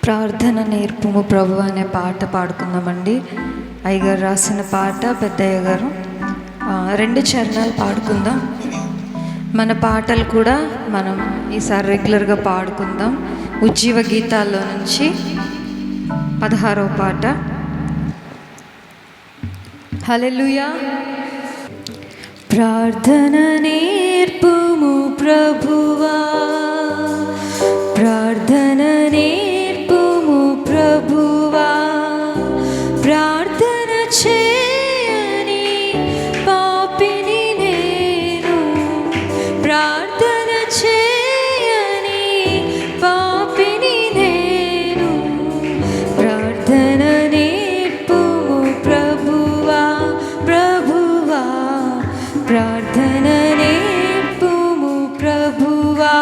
ప్రార్థన నేర్పుము ప్రభు అనే పాట పాడుకుందామండి. అయ్యగారు రాసిన పాట, పెద్దయ్య గారు. 2 చరణాలు పాడుకుందాం. మన పాటలు కూడా మనం ఈసారి రెగ్యులర్గా పాడుకుందాం. ఉజ్జీవ గీతాల్లో నుంచి 16వ పాట. హల్లెలూయా. ప్రార్థన నేర్పుము ప్రభువా, ప్రార్థన నేర్పుము ప్రభువా, ప్రార్థన చేయని పాపిని నేను, ప్రార్థన చేయని పాపిని నేను, ప్రార్థన నేర్పుము ప్రభువా, ప్రభువా, ప్రార్థన నేర్పుము ప్రభువా.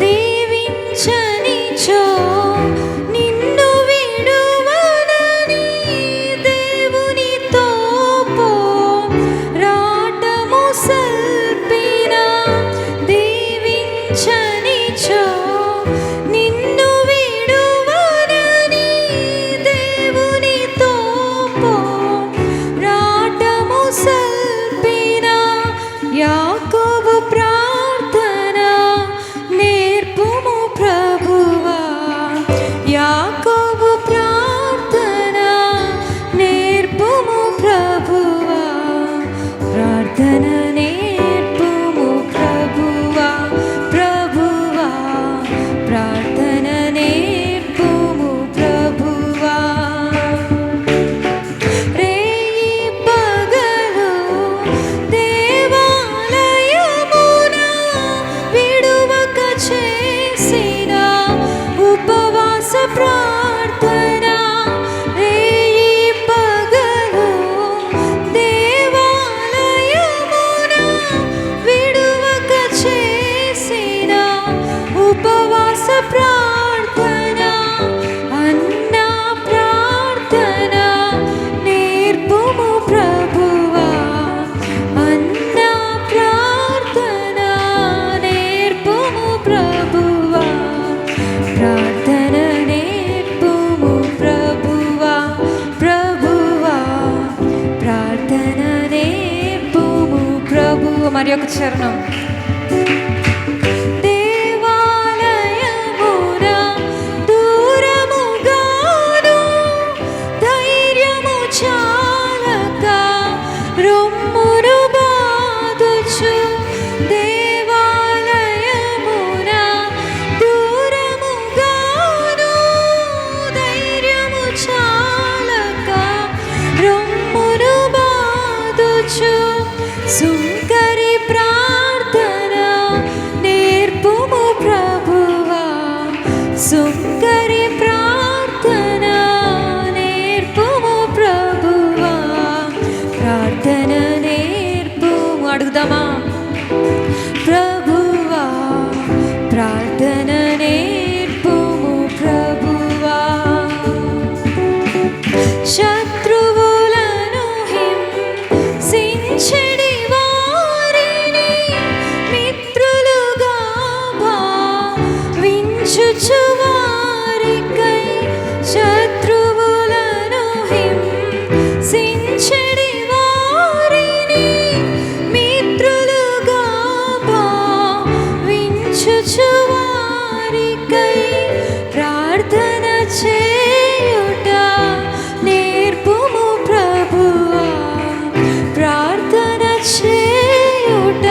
దీవించనిచో నిన్ను విడువనని దేవునితో పోరాటము సల్పిన, దీవించనిచో నిన్ను విడువనని దేవునితో పోరాటము సల్పిన యాకోబు ప్రార్థన నేర్పుము ప్రభువా, యాకోబు ప్రార్థన నేర్పుము ప్రభువా, ప్రార్థన నేర్పుము ప్రభువా, ప్రభువా, ప్రార్థన నేర్పుము ప్రభువా. రేయి పగలు దేవాలయమున విడువక చేసిన ఉపవాస ప్రార్థన, రేయి పగలు దేవాలయమున విడువక చేసిన ఉపవాస ప్రార్థన, అన్న ప్రార్థన నేర్పుము ప్రభువా, అన్న ప్రార్థన నేర్పుము ప్రభువా, ప్రార్థన నేర్పుము ప్రభువా, ప్రభువా, ప్రార్థన నేర్పుము ప్రభువా. మరి ఒక చరణం. దేవాలయమున దూరముగాను ధైర్యము చాలక రొమ్మును బాదుచు, దేవాలయమున దూరముగాను ధైర్యము చాలక రొమ్మును బాదుచు, సుంకరి ప్రార్థన నేర్పుము ప్రభువా, సుంకరి ప్రార్థన నేర్పుము ప్రభువా, ప్రార్థన నేర్పుము. అడుగుదామా? ప్రభువా, ప్రార్థన నేర్పుము ప్రభువా. శత్రువులను హింసించెడి వారిని మిత్రులుగా భావించుచు వారికై, శత్రువులను హింసించెడి వారిని మిత్రులుగా భావించుచు వారికై, ప్రార్థన చేయుట నేర్పుము ప్రభువా, ప్రార్థన చేయుట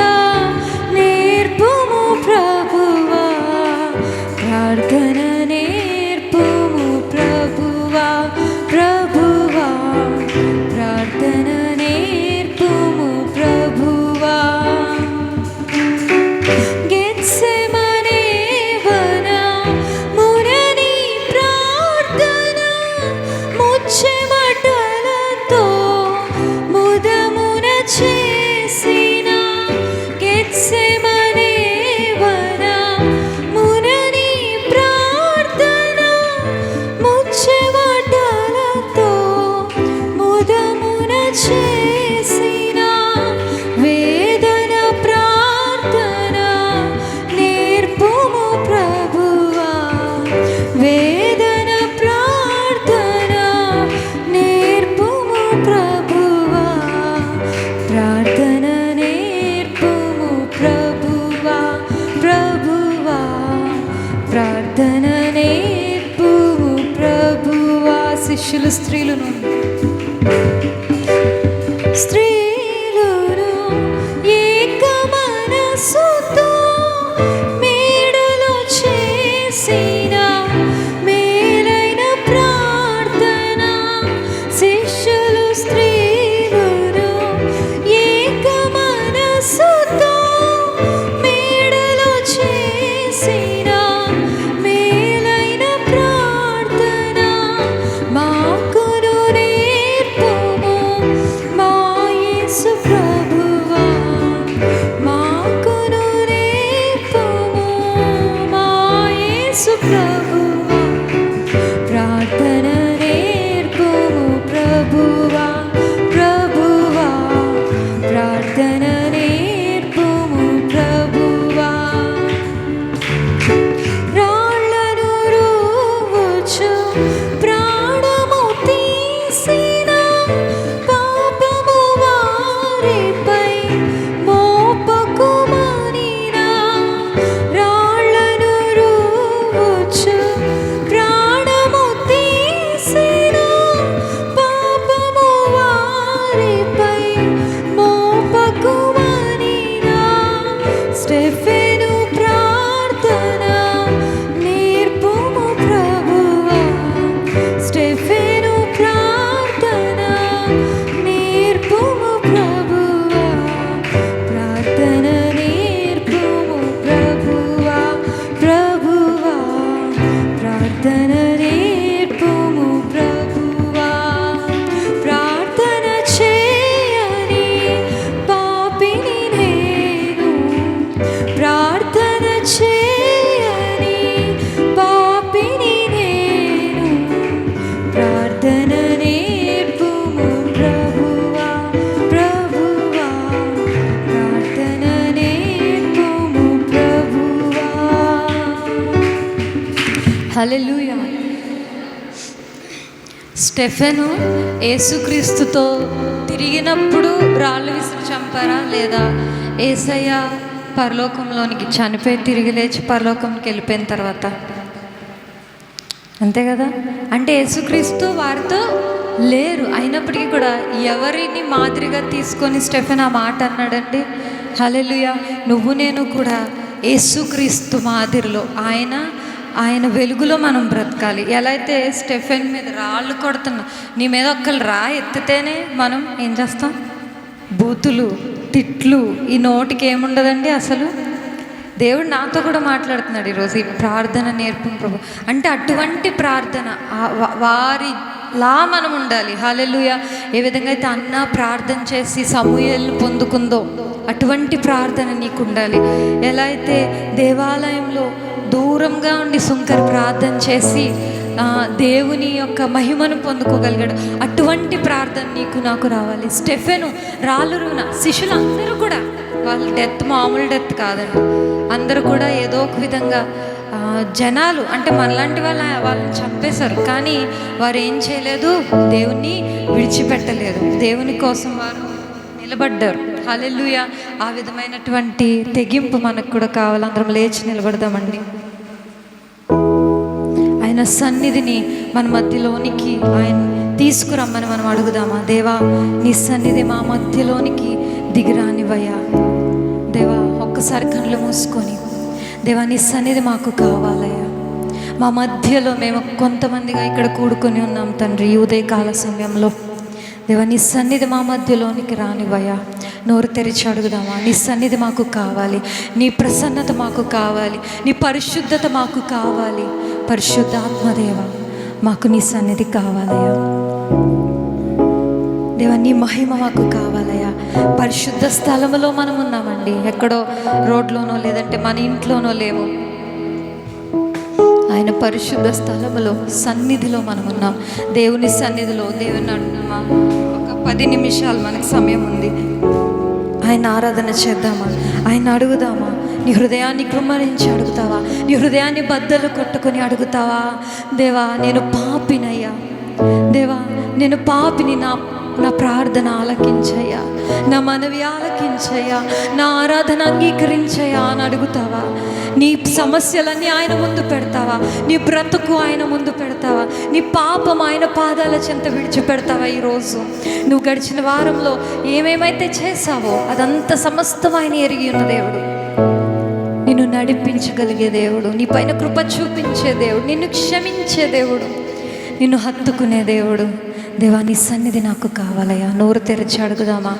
నేర్పుము ప్రభువా, ప్రార్థన శిష్యులు స్త్రీలను ఏక మనసుతో మేడలో చేసిన మేలైన ప్రార్థన. శిష్యులు స్త్రీలు ఏక మనసుతో మేడలో చేసిన మేలైన ప్రార్థన మాకును నేర్పుము మా యేసు ప్రభువా. మాకును నేర్పుము మా యేసు ప్రభువా. ప్రార్థన నేర్పుము ప్రభువా ప్రభువా. ప్రార్థన నేర్పుము ప్రభువా. రాళ్ళను రువ్వుచు ప్రాణము తీసిన పాపము వారిపై మోపకుమనినా. రాళ్ళను రువ్వుచు ప్రాణము తీసిన పాపము వారిపై మోపకుమనినా. స్టెఫెను ప్రార్థన నేర్పుము ప్రభువా. స్టెఫెను ప్రార్థన నేర్పుము ప్రభువా. ప్రార్థన నేర్పుము ప్రభువా ప్రభువా. ప్రార్థన నేర్పుము ప్రభువా. ప్రార్థన చేయని పాపిని నేను. ప్రార్థన చేయని పాపిని నేను. ప్రార్థన నేర్పుము ప్రభువా ప్రభువా. ప్రార్థన నేర్పుము ప్రభువా. హల్లెలూయా. స్టెఫెను యేసుక్రీస్తుతో తిరిగినప్పుడు రాళ్ళు విసిరి చంపారా, లేదా యేసయ్య పరలోకంలోనికి చనిపోయి తిరిగి లేచి పరలోకంకి వెళ్ళిపోయిన తర్వాత? అంతే కదా. అంటే యేసుక్రీస్తు వారితో లేరు, అయినప్పటికీ కూడా ఎవరిని మాదిరిగా తీసుకొని స్టెఫెన్ ఆ మాట అన్నాడండి? హల్లెలూయా. నువ్వు నేను కూడా యేసుక్రీస్తు మాదిరిలో ఆయన వెలుగులో మనం బ్రతకాలి. ఎలా అయితే స్టెఫెన్ మీద రాళ్ళు కొడుతున్నా, నీ మీద ఒక్కళ్ళు ఎత్తితేనే మనం ఏం చేస్తాం? బూతులు, తిట్లు, ఈ నోటికి ఏముండదండి అసలు. దేవుడు నాతో కూడా మాట్లాడుతున్నాడు ఈరోజు. ఈ ప్రార్థన నేర్పు ప్రభు అంటే అటువంటి ప్రార్థన వారిలా మనం ఉండాలి. హల్లెలూయా. ఏ విధంగా అయితే అన్న ప్రార్థన చేసి సమూయేలును పొందుకుందో అటువంటి ప్రార్థన నీకు ఉండాలి. ఎలా అయితే దేవాలయంలో దూరంగా ఉండి సుంకర్ ప్రార్థన చేసి దేవుని యొక్క మహిమను పొందుకోగలిగాడు, అటువంటి ప్రార్థన నీకు నాకు రావాలి. స్టెఫెను రాళ్ళురున శిష్యులు అందరూ కూడా, వాళ్ళ డెత్ మామూలు డెత్ కాదండి. అందరూ కూడా ఏదో ఒక విధంగా జనాలు అంటే మనలాంటి వాళ్ళని చంపేశారు, కానీ వారు ఏం చేయలేదు, దేవుణ్ణి విడిచిపెట్టలేదు. దేవుని కోసం వారు నిలబడ్డారు. హల్లెలూయా. ఆ విధమైనటువంటి తెగింపు మనకు కూడా కావాలి. అందరం లేచి నిలబడదామండి. ఆయన సన్నిధిని మన మధ్యలోనికి ఆయన తీసుకురమ్మని మనం అడుగుదామా? దేవా, నీ సన్నిధి మా మధ్యలోనికి దిగిరానివయ్యా. దేవా, ఒక్కసారి కళ్ళు మూసుకొని, దేవా నీ సన్నిధి మాకు కావాలయ్యా. మా మధ్యలో మేము కొంతమందిగా ఇక్కడ కూడుకొని ఉన్నాం తండ్రి. ఈ ఉదయకాల సమయంలో దేవా నీ సన్నిధి మా మధ్యలోనికి రానివయ్యా. నోరు తెరిచి అడుగుదామా? నీ సన్నిధి మాకు కావాలి, నీ ప్రసన్నత మాకు కావాలి, నీ పరిశుద్ధత మాకు కావాలి. పరిశుద్ధాత్మదేవ, మాకు నీ సన్నిధి కావాలయ్యా. దేవా నీ మహిమ మాకు కావాలయ్యా. పరిశుద్ధ స్థలములో మనం ఉన్నామండి, ఎక్కడో రోడ్లోనో లేదంటే మన ఇంట్లోనో లేము. ఆయన పరిశుద్ధ స్థలములో సన్నిధిలో మనం ఉన్నాం. దేవుని సన్నిధిలో దేవుని అడుగుదామా? ఒక 10 నిమిషాలు మనకు సమయం ఉంది. ఆయన ఆరాధన చేద్దామా? ఆయన అడుగుదామా? నీ హృదయాన్ని కృమ్మరించి అడుగుతావా? నీ హృదయాన్ని బద్దలు కొట్టుకొని అడుగుతావా? దేవా నేను పాపినయ్యా, దేవా నేను పాపిని, నా ప్రార్థన ఆలకించయ్యా, నా మనవి ఆలకించయ్యా, నా ఆరాధన అంగీకరించయ్యా అని అడుగుతావా? నీ సమస్యలన్నీ ఆయన ముందు పెడతావా? నీ బ్రతుకు ఆయన ముందు పెడతావా? నీ పాపం ఆయన పాదాల చెంత విడిచిపెడతావా? ఈరోజు నువ్వు గడిచిన వారంలో ఏమేమైతే చేశావో అదంతా సమస్తం ఆయన ఎరిగి ఉన్న దేవుడు, నిన్ను నడిపించగలిగే దేవుడు, నీ పైన కృప చూపించే దేవుడు, నిన్ను క్షమించే దేవుడు, నిన్ను హత్తుకునే దేవుడు. దేవా, నీ సన్నిధి నాకు కావాలయ్యా. నోరు తెరిచి అడుగుదామా?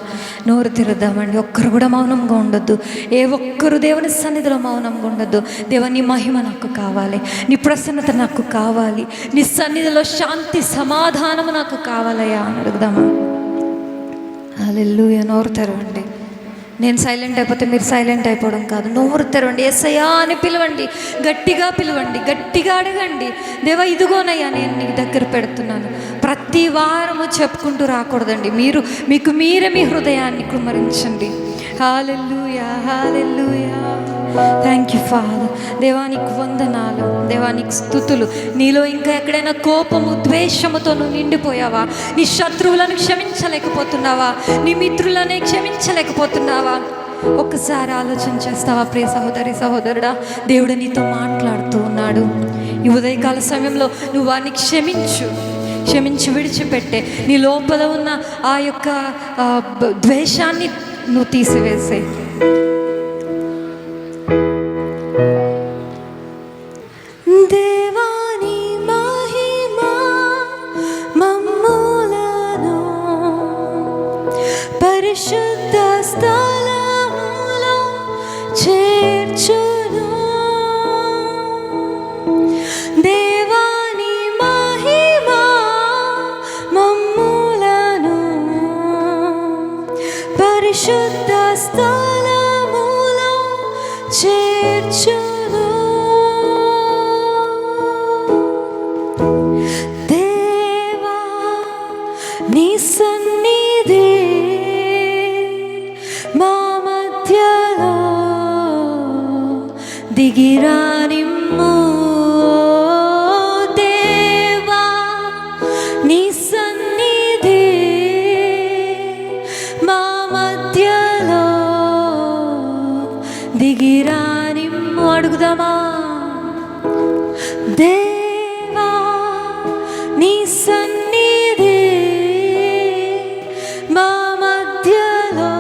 నోరు తెరుద్దామండి. ఒక్కరు కూడా మౌనంగా ఉండొద్దు. ఏ ఒక్కరు దేవుని సన్నిధిలో మౌనంగా ఉండొద్దు. దేవా, నీ మహిమ నాకు కావాలి, నీ ప్రసన్నత నాకు కావాలి, నీ సన్నిధిలో శాంతి సమాధానము నాకు కావాలయ్యా అని అడుగుదామా? హల్లెలూయా. నోరు తెరవండి. నేను సైలెంట్ అయిపోతే మీరు సైలెంట్ అయిపోవడం కాదు. నోరు తెరవండి. యేసయ్యా అని పిలవండి, గట్టిగా పిలవండి, గట్టిగా అడగండి. దేవా, ఇదిగోనయ్యా నేను నీ దగ్గర పెడుతున్నాను. ప్రతి వారము చెప్పుకుంటూ రాకూడదండి. మీకు మీరే మీ హృదయాన్ని కుమ్మరించండి. Hallelujah, hallelujah. Thank you father. దేవానికి వందనాలు, దేవానికి స్తుతులు. నీలో ఇంకా ఎక్కడైనా కోపము ద్వేషముతో నువ్వు నిండిపోయావా? నీ శత్రువులను క్షమించలేకపోతున్నావా? నీ మిత్రులనే క్షమించలేకపోతున్నావా? ఒక్కసారి ఆలోచన చేస్తావా? ప్రియ సహోదరి, సహోదరుడా, దేవుడు నీతో మాట్లాడుతూ ఉన్నాడు. ఈ ఉదయకాల సమయంలో నువ్వు వారిని క్షమించి విడిచిపెట్టే, నీ లోపల ఉన్న ఆ యొక్క ద్వేషాన్ని నువ్వు తీసివేసే. దేవాని మహిమా మమ్ములను పరిశుద్ధ స్థలములో చేర్చును. దేవాని మహిమా మమ్ములను పరిశుద్ధ స్థలములో చేర్చును. నీ సన్నిధి మా మధ్యలో దిగిరానిమ్ము. దేవా, నీ సన్నిధి మా మధ్యలో దిగిరానిమ్ము. అడుగుదామా? దేవా, నీ సన్నిధి మా మధ్యలో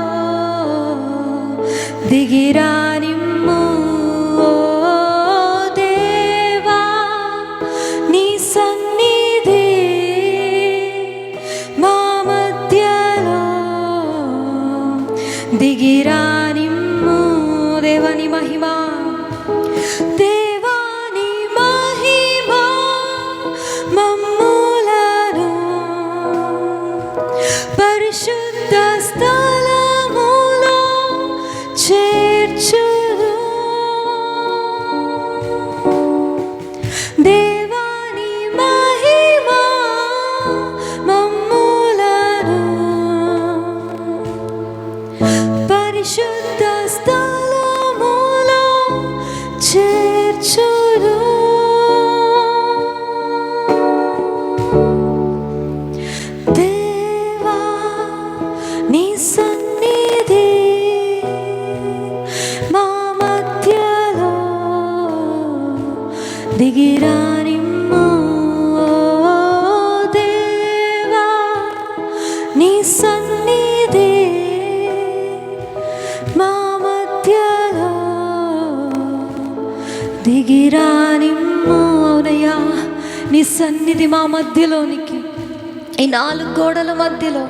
దిగిరానిమ్ము. దేవా, నీ సన్నిధి మా మధ్యలో దిగిరానిమ్ము. దేవాని మహిమా, దేవాని మహిమా మమ్ములను పరిశుద్ధ స్థలములో చేర్చును. దేవాని మహిమా మమ్ములను పరిశుద్ధ స్థలములో చేర్చును. దేవా, నీ సన్నిధి మా మధ్యలో దిగిరానిమ్ము. దేవా, నీ సన్నిధి మా మధ్యలో దిగిరానిమ్ము. అవునయ్యా, నీ సన్నిధి మా మధ్యలోనికి, ఈ 4 గోడల మధ్యలో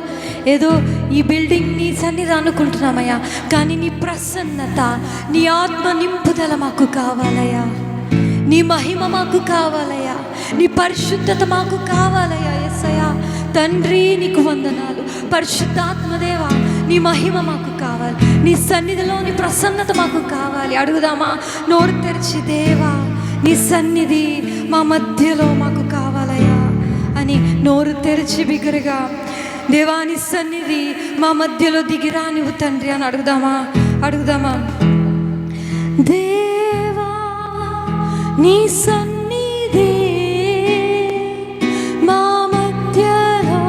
ఏదో ఈ బిల్డింగ్ నీ సన్నిధి అనుకుంటున్నామయ్యా, కానీ నీ ప్రసన్నత, నీ ఆత్మ నింపుదల మాకు కావాలయ్యా. నీ మహిమ మాకు కావాలయ్యా. నీ పరిశుద్ధత మాకు కావాలయ్యా. యేసయ్యా తండ్రి, నీకు వందనాలు. పరిశుద్ధాత్మదేవా, నీ మహిమ మాకు కావాలి. నీ సన్నిధిలో నీ ప్రసన్నత మాకు కావాలి. అడుగుదామా? నోరు తెరిచి, దేవా, నీ సన్నిధి మా మధ్యలో మాకు కావాలయ్యా అని నోరు తెరిచి బిగురుగా, దేవా, నీ సన్నిధి మా మధ్యలో దిగిరానివ్వు తండ్రి అని అడుగుదామా? దేవా, నీ సన్నిధి మా మధ్యలో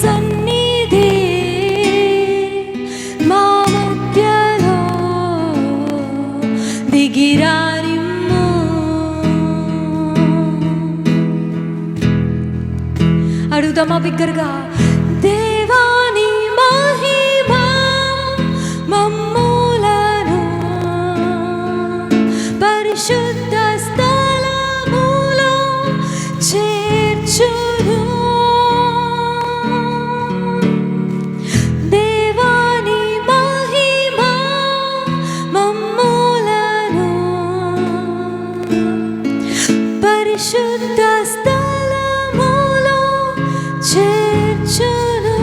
సన్నిధి మా మధ్యలో దిగిరానిమ్ము. అడుగుదామా బిగ్గరగా? దేవాని మహిమ మమ్ములను పరిశుద్ధ స్థలములో చేర్చును. దేవాని మహిమ మమ్ములను పరిశుద్ధ స్థలములో చేర్చును.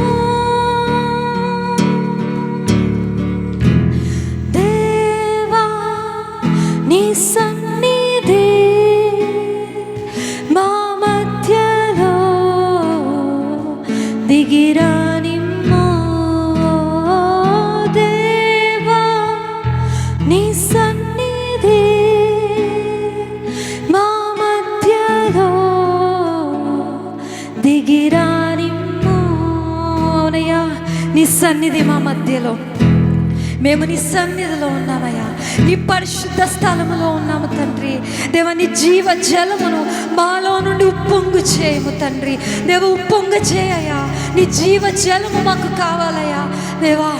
దేవా నీ సన్నిధి మా మధ్యలో దిగిరానిమ్ము. దేవా నీ సన్నిధి మా మధ్యలో దిగిరానిమ్ము. అవునయ్యా, నీ సన్నిధి మా మధ్యలో, మేము నీ సన్నిధిలో ఉన్నామయ్యా, నీ పరిశుద్ధ స్థలములో ఉన్నాము తండ్రి. దేవ నీ జీవ జలమును మాలో నుండి ఉప్పొంగు చేయము తండ్రి. దేవ ఉప్పొంగు చేయయ్యా, నీ జీవ జలము మాకు కావాలయ్యా. దేవా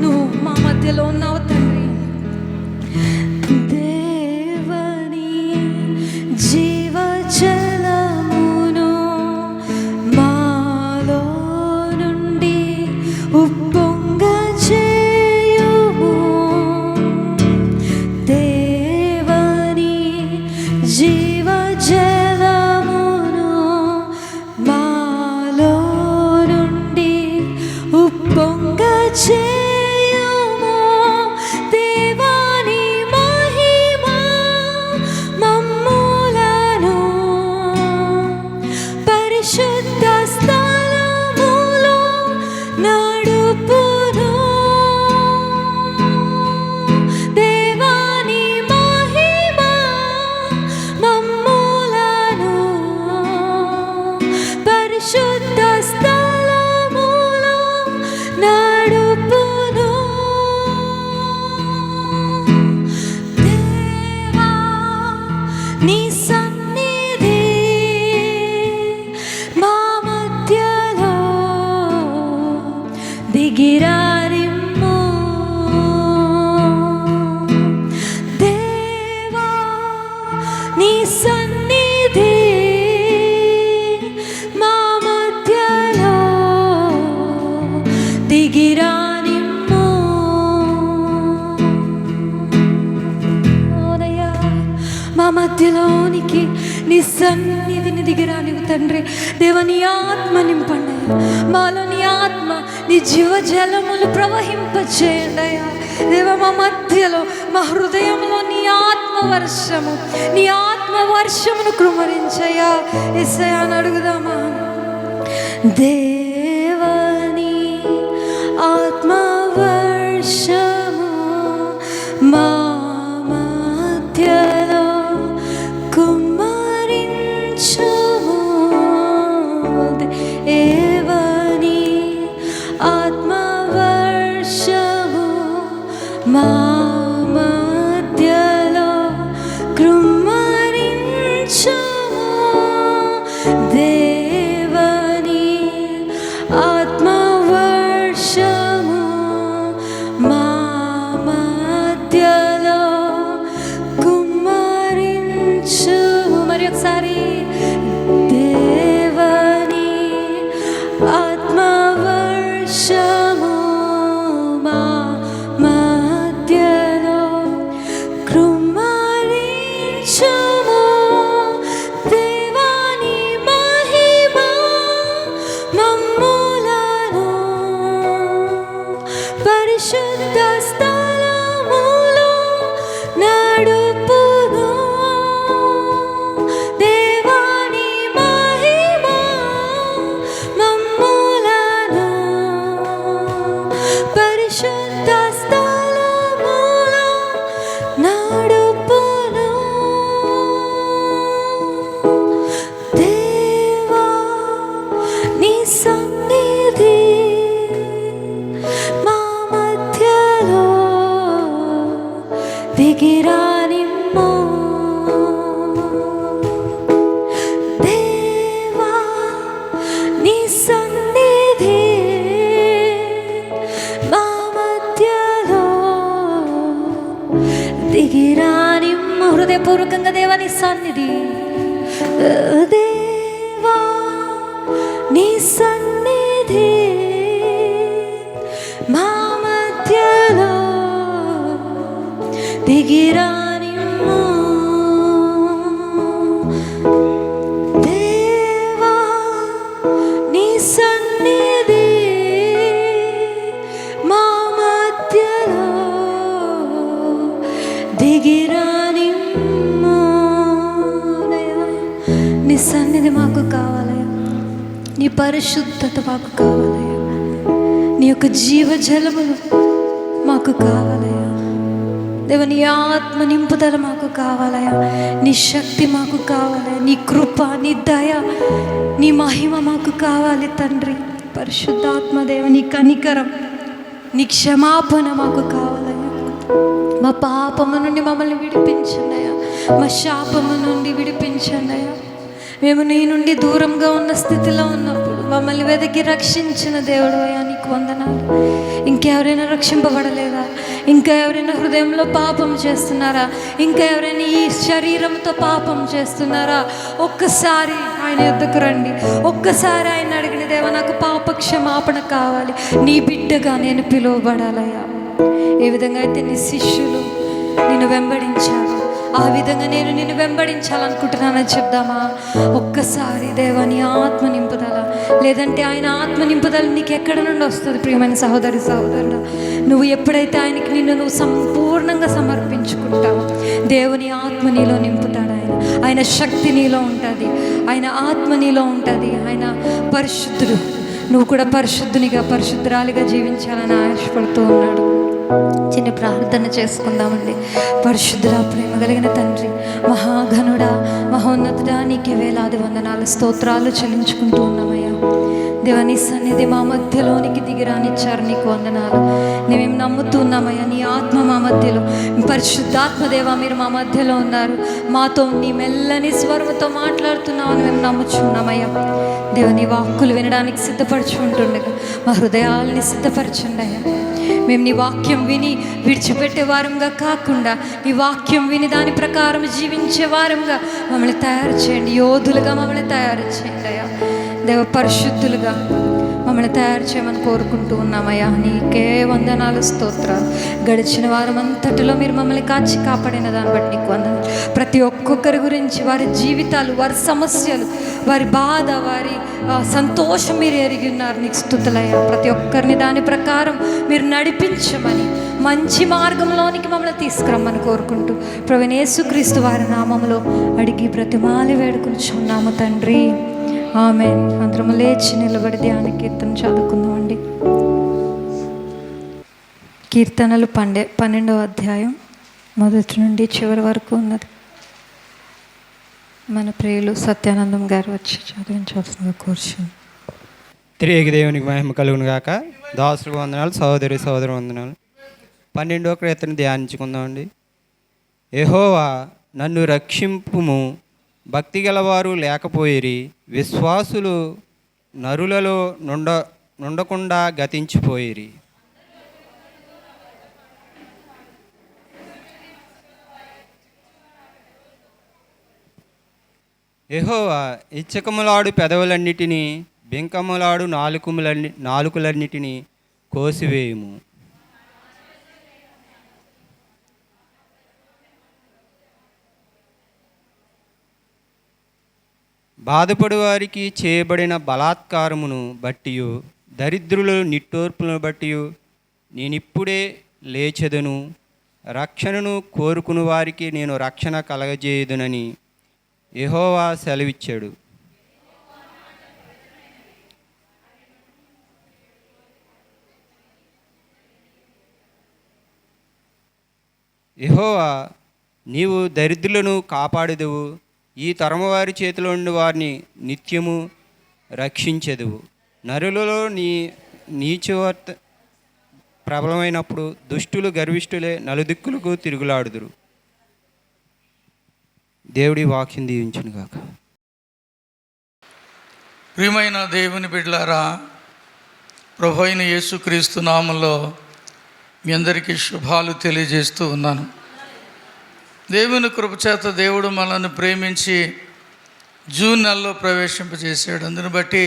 నువ్వు మా మధ్యలో ఉన్నావు తండ్రి. దేవని జీవ జలమును మాలో నుండి ఉప్పొంగ చేయుము. దేవని జీవ జలమును మాలో నుండి ఉప్పొంగ చేయుము. దేవాని మహిమ మమ్ములను పరిశుద్ధ స్థలములో నడుపును. దేవాని మహిమ మమ్ములను పరిశుద్ధ స్థలములో నడుపును. దేవా నీ సన్నిధి మా మధ్యలో దిగిరానిమ్ము. దేవా నీ సన్నిధి మా మధ్యలో దిగిరానిమ్ము. ఓనయ్యా, మా మధ్యలోనికి నీ సన్నిధిని దిగిరానివ్వు తండ్రి. దేవ నీ ఆత్మ నింపండి అయ్యా, మాలో నీ ఆత్మ, నీ జీవ జలములు ప్రవహింపచేయండి అయ్యా. దేవ మా మధ్యలో, మా హృదయంలో నీ ఆత్మ వర్షము, నీ ఆత్మ వర్షమును కృమరించయ్యా. యేసయ్యా అని అడుగుదామా? దేవని ఆత్మ వర్షము మా మధ్యలో కుమ్మరించుము. దేవని ఆత్మ వర్షము మా మధ్యలో కృమ్మరించుము. దేవని ఆత్మ వర్షము మా మధ్యలో కుమ్మరించుము. మరి ఒకసారి దేవని ఆత్మ వర్షము మా మధ్యలో కృమ్మరించుము. దేవాని మహిమ మమ్ములను పరిశుద్ధ స్థలములో నడుపును. దేవాని మహిమ మమ్ములను పరిశుద్ధ స్థలములో నడుపును. దేవా నీ సన్నిధి హృదయపూర్వకంగా దేవా నీ సన్నిధి, దేవా నీ సన్నిధి మా మధ్యలో దిగిరానిమ్ము, దేవా నీ సన్నిధి మా మధ్యలో దిగిరానిమ్ము. నీ సన్నిధి మాకు కావాలయ్యా, నీ పరిశుద్ధత మాకు కావాలయ్యా, నీ యొక్క జీవజలములు మాకు కావాలయ్యా దేవ, నీ ఆత్మ నింపుదల మాకు కావాలయ్యా, నీ శక్తి మాకు కావాలయ్యా, నీ కృప, నీ దయ, నీ మహిమ మాకు కావాలి తండ్రి. పరిశుద్ధాత్మదేవ నీ కనికరం, నీ క్షమాపణ మాకు కావాలయ్యా. మా పాపము నుండి మమ్మల్ని విడిపించండి అయ్యా, మా శాపము నుండి విడిపించండి అయ్యా. మేము నీ నుండి దూరంగా ఉన్న స్థితిలో ఉన్నప్పుడు మమ్మల్ని వెతికి రక్షించిన దేవుడు అయ్యా, నీకు వందనాలు. ఇంకెవరైనా రక్షింపబడలేదా? ఇంకా ఎవరైనా హృదయంలో పాపం చేస్తున్నారా? ఇంకా ఎవరైనా ఈ శరీరంతో పాపం చేస్తున్నారా? ఒక్కసారి ఆయన యొద్దకు రండి, ఒక్కసారి ఆయన అడిగిన దేవా నాకు పాప క్షమాపణ కావాలి, నీ బిడ్డగా నేను పిలువబడాలయ్యా. ఏ విధంగా అయితే నీ శిష్యులు నిన్ను వెంబడించారు, ఆ విధంగా నేను నిన్ను వెంబడించాలనుకుంటున్నానని చెప్దామా? ఒక్కసారి దేవా నీ ఆత్మ నింపుదల, లేదంటే ఆయన ఆత్మ నింపుదల నీకు ఎక్కడ నుండి వస్తుంది? ప్రియమైన సహోదరి సహోదరుడు, నువ్వు ఎప్పుడైతే ఆయనకి నువ్వు సంపూర్ణంగా సమర్పించుకుంటావు, దేవుని ఆత్మ నీలో నింపుతాడు. ఆయన శక్తి నీలో ఉంటుంది, ఆయన ఆత్మ నీలో ఉంటుంది. ఆయన పరిశుద్ధుడు, నువ్వు కూడా పరిశుద్ధునిగా పరిశుద్ధురాలిగా జీవించాలని ఆశపడుతూ ఉన్నాడు. చిన్న ప్రార్థన చేసుకుందామండి. పరిశుద్ధుడా, ప్రేమ కలిగిన తండ్రి, మహాఘనుడా, మహోన్నతుడా, నీకే వేలాది వందనాలు స్తోత్రాలు చెల్లించుకుంటూ ఉన్నామయ్యా. దేవా నీ సన్నిధి మా మధ్యలోనికి దిగిరానిచ్చారు, నీకు వందనాలు. మేమేం నమ్ముతున్నామయ్యా, నీ ఆత్మ మా మధ్యలో, పరిశుద్ధాత్మ దేవా మీరు మా మధ్యలో ఉన్నారు, మాతో నీ మెల్లని స్వరముతో మాట్లాడుతున్నామని మేము నమ్ముచున్నామయ్యా. దేవా నీ వాక్కులు వినడానికి సిద్ధపరచుకుంటుండగా మా హృదయాల్ని సిద్ధపరచండి అయ్యా. మేము నీ వాక్యం విని విడిచిపెట్టే వారంగా కాకుండా, నీ వాక్యం విని దాని ప్రకారం జీవించే వారంగా మమ్మల్ని తయారు చేయండి, యోధులుగా మమ్మల్ని తయారు చేయండి అయ్యా. దేవ పరిశుద్ధులుగా మమ్మల్ని తయారు చేయమని కోరుకుంటూ ఉన్నామయ్యా. నీకే వందనాలు స్తోత్రాలు. గడిచిన వారం అంతటిలో మీరు మమ్మల్ని కాచి కాపాడిన దాన్ని బట్టి నీకు వందనాలు. ప్రతి ఒక్కొక్కరి గురించి, వారి జీవితాలు, వారి సమస్యలు, వారి బాధ, వారి సంతోషం మీరు ఎరిగి ఉన్నారు, నీకు స్తుతులయ్యా. ప్రతి ఒక్కరిని దాని ప్రకారం మీరు నడిపించమని, మంచి మార్గంలోనికి మమ్మల్ని తీసుకురమ్మని కోరుకుంటూ ప్రభువైన యేసుక్రీస్తు వారి నామములో అడిగి బ్రతిమాలి వేడుకొనుచున్నాము తండ్రి, ఆమేన్. అందరము లేచి నిలబడి ధ్యాన కీర్తన చదువుకుందామండి. కీర్తనలు 12వ అధ్యాయం మొదటి నుండి చివరి వరకు ఉన్నది. మన ప్రియులు సత్యానందం గారు వచ్చి చదివించాల్సిందిగా కూర్చుని. తిరిగి దేవునికి మహిమ కలుగును గాక. దాసులకు వందనాలు, సహోదరి సహోదరు వందనాలు. 12వ కీర్తన ధ్యానించుకుందామండి. యెహోవా నన్ను రక్షింపుము, భక్తి గలవారు లేకపోయిరి, విశ్వాసులు నరులలో నుండకుండా గతించిపోయిరి. యెహోవా ఇచ్చకములాడు పెదవులన్నిటినీ, బెంకములాడు నాలుకలన్నిటినీ కోసివేయుము. బాధపడు వారికి చేయబడిన బలాత్కారమును బట్టియు, దరిద్రుల నిట్టూర్పులను బట్టియు నేనిప్పుడే లేచెదను, రక్షణను కోరుకుని వారికి నేను రక్షణ కలగజేయుదునని యెహోవా సెలవిచ్చాడు. యెహోవా నీవు దరిద్రులను కాపాడెదవు, ఈ తరము వారి చేతిలో నుండి వారిని నిత్యము రక్షించెదవు. నరులలో నీచవర్త ప్రబలమైనప్పుడు దుష్టులు గర్విష్ఠులే నలుదిక్కులకు తిరుగులాడుదురు. దేవుడి వాక్యం దీవించును గాక. ప్రియమైన దేవుని బిడ్డలారా, ప్రభు అయిన యేసుక్రీస్తు నామములో మీ అందరికీ శుభాలు తెలియజేస్తూ ఉన్నాను. దేవుని కృపచేత దేవుడు మనల్ని ప్రేమించి జూన్ నెలలో ప్రవేశింపజేశాడు. అందుని బట్టి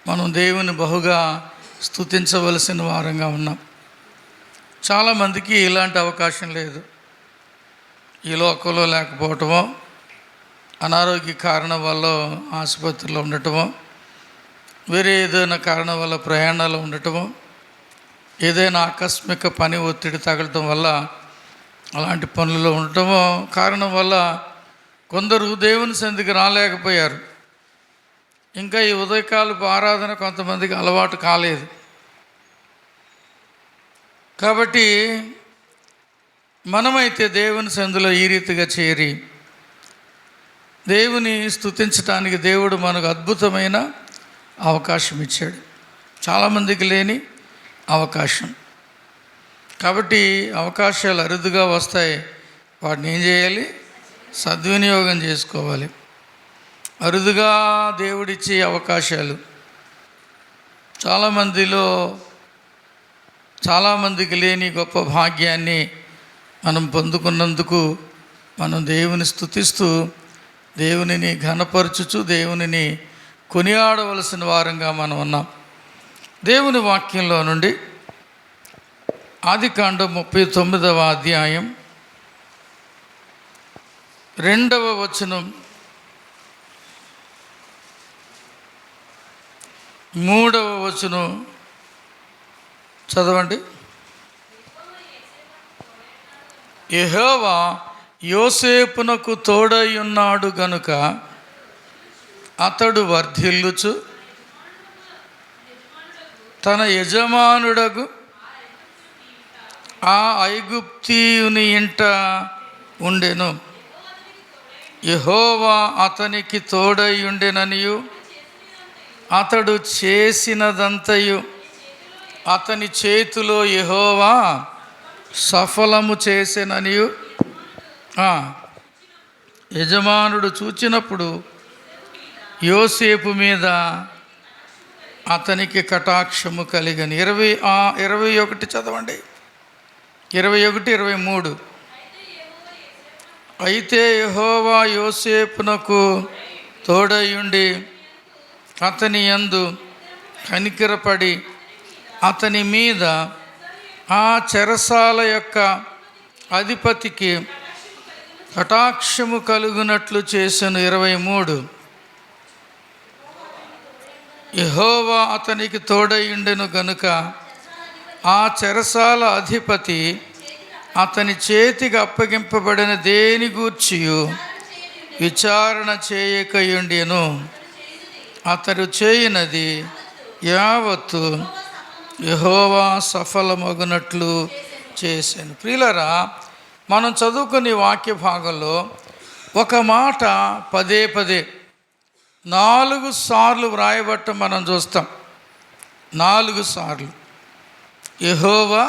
మనం దేవుని బహుగా స్తుతించవలసిన వారంగా ఉన్నాం. చాలామందికి ఇలాంటి అవకాశం లేదు. ఈ లోకంలో లేకపోవటమో, అనారోగ్య కారణం వల్ల ఆసుపత్రిలో ఉండటమో, వేరే ఏదైనా కారణం వల్ల ప్రయాణాలు ఉండటమో, ఏదైనా ఆకస్మిక పని ఒత్తిడి తగలటం వల్ల అలాంటి పనుల్లో ఉండటమో కారణం వల్ల కొందరు దేవుని సన్నిధికి రాలేకపోయారు. ఇంకా ఈ ఉదయకాలపు ఆరాధన కొంతమందికి అలవాటు కాలేదు. కాబట్టి మనమైతే దేవుని సన్నిధిలో ఈ రీతిగా చేరి దేవుని స్తుతించడానికి దేవుడు మనకు అద్భుతమైన అవకాశం ఇచ్చాడు. చాలామందికి లేని అవకాశం. కాబట్టి అవకాశాలు అరుదుగా వస్తాయి. వాటిని ఏం చేయాలి? సద్వినియోగం చేసుకోవాలి. అరుదుగా దేవుడిచ్చే అవకాశాలు చాలామందికి లేని గొప్ప భాగ్యాన్ని మనం పొందుకున్నందుకు మనం దేవుని స్తుతిస్తూ, దేవునిని ఘనపరచుచు, దేవునిని కొనియాడవలసిన వారంగా మనం ఉన్నాం. దేవుని వాక్యంలో నుండి ఆదికాండం 39వ అధ్యాయం 2వ వచనం 3వ వచనం చదవండి. యెహోవా యోసేపునకు తోడై ఉన్నాడు గనుక అతడు వర్ధిల్లుచు తన యజమానుడగు ఆ ఐగుప్తీయుని ఇంట ఉండెను. యెహోవా అతనికి తోడై ఉండెననియు అతడు చేసినదంతయు అతని చేతిలో యెహోవా సఫలము చేసెననియు యజమానుడు చూచినప్పుడు యోసేపు మీద అతనికి కటాక్షము కలిగని. 21 చదవండి. 21, 23. అయితే యెహోవా యోసేపునకు తోడయుండి అతని యందు కనికరపడి అతని మీద ఆ చెరసాల యొక్క అధిపతికి కటాక్షము కలుగునట్లు చేసెను. 23. యెహోవా అతనికి తోడయుండెను గనుక ఆ చెరసాల అధిపతి అతని చేతికి అప్పగింపబడిన దేని గూర్చియు విచారణ చేయకయుండెను. అతడు చేయనది యావత్తు యెహోవా సఫలమగునట్లు చేశాను. ప్రియులారా, మనం చదువుకునే వాక్య భాగంలో ఒక మాట పదే 4 సార్లు వ్రాయబట్టం మనం చూస్తాం. 4 సార్లు యెహోవా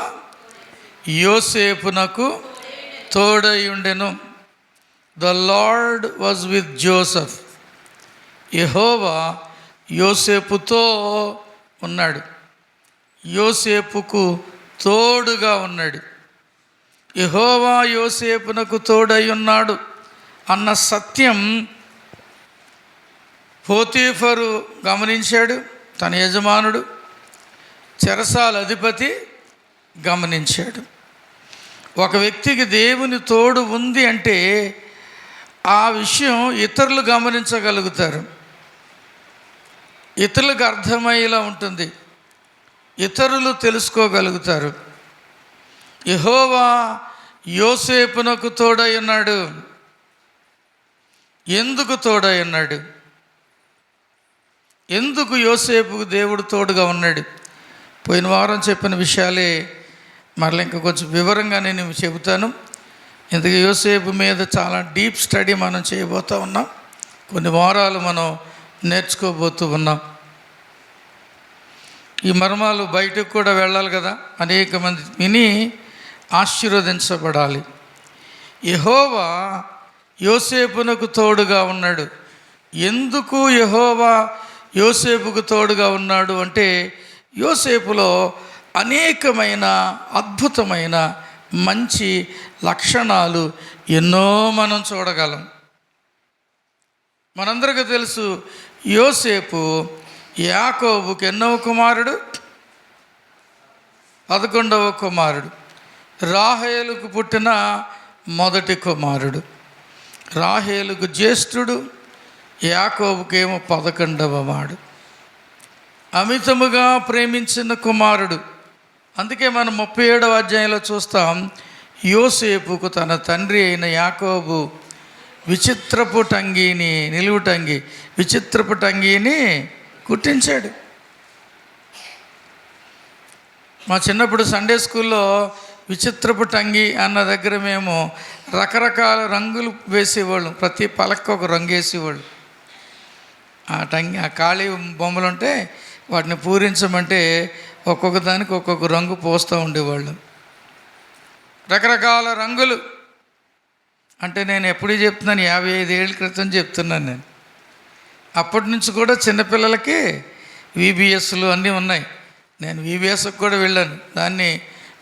యోసేపునకు తోడై ఉండెను. The Lord was with Joseph. యెహోవా యోసేపుతో ఉన్నాడు, యోసేపుకు తోడుగా ఉన్నాడు. యెహోవా యోసేపునకు తోడై ఉన్నాడు అన్న సత్యం పోతీఫరు గమనించాడు, తన యజమానుడు. చెరసాల అధిపతి గమనించాడు. ఒక వ్యక్తికి దేవుని తోడు ఉంది అంటే ఆ విషయం ఇతరులు గమనించగలుగుతారు, ఇతరులకు అర్థమయ్యేలా ఉంటుంది, ఇతరులు తెలుసుకోగలుగుతారు. యెహోవా యోసేపునకు తోడై ఉన్నాడు. ఎందుకు తోడై ఉన్నాడు? ఎందుకు యోసేపుకు దేవుడు తోడుగా ఉన్నాడు? పోయిన వారం చెప్పిన విషయాలే మరలా ఇంకా కొంచెం వివరంగా నేను చెబుతాను. ఇందుకు యోసేపు మీద చాలా డీప్ స్టడీ మనం చేయబోతూ ఉన్నాం. కొన్ని వారాలు మనం నేర్చుకోబోతూ ఉన్నాం. ఈ మర్మాలు బయటకు కూడా వెళ్ళాలి కదా, అనేక మంది విని ఆశీర్వదించబడాలి. యెహోవా యోసేపునకు తోడుగా ఉన్నాడు. ఎందుకు యెహోవా యోసేపుకు తోడుగా ఉన్నాడు అంటే యోసేపులో అనేకమైన అద్భుతమైన మంచి లక్షణాలు ఎన్నో మనం చూడగలం. మనందరికీ తెలుసు, యోసేపు యాకోబుకి ఎన్నవ కుమారుడు? 11వ కుమారుడు. రాహేలుకు పుట్టిన మొదటి కుమారుడు. రాహేలుకు జ్యేష్ఠుడు, యాకోబుకేమో 11వ వాడు. అమితముగా ప్రేమించిన కుమారుడు. అందుకే మనం 37వ అధ్యాయంలో చూస్తాం, యోసేపుకు తన తండ్రి అయిన యాకోబు విచిత్రపు టంగీని, నిలువుటంగి విచిత్రపు టంగీని కుట్టించాడు. మా చిన్నప్పుడు సండే స్కూల్లో విచిత్రపు టంగి అన్న దగ్గర మేము రకరకాల రంగులు వేసేవాళ్ళం. ప్రతి పలక ఒక రంగు వేసేవాళ్ళు. ఆ ఖాళీ బొమ్మలు ఉంటే వాటిని పూరించమంటే ఒక్కొక్క దానికి ఒక్కొక్క రంగు పోస్తూ ఉండేవాళ్ళు. రకరకాల రంగులు అంటే నేను ఎప్పుడు చెప్తున్నాను, 55 ఏళ్ళ క్రితం చెప్తున్నాను నేను. అప్పటి నుంచి కూడా చిన్నపిల్లలకి VBSలు అన్నీ ఉన్నాయి. నేను VBSకి కూడా వెళ్ళాను. దాన్ని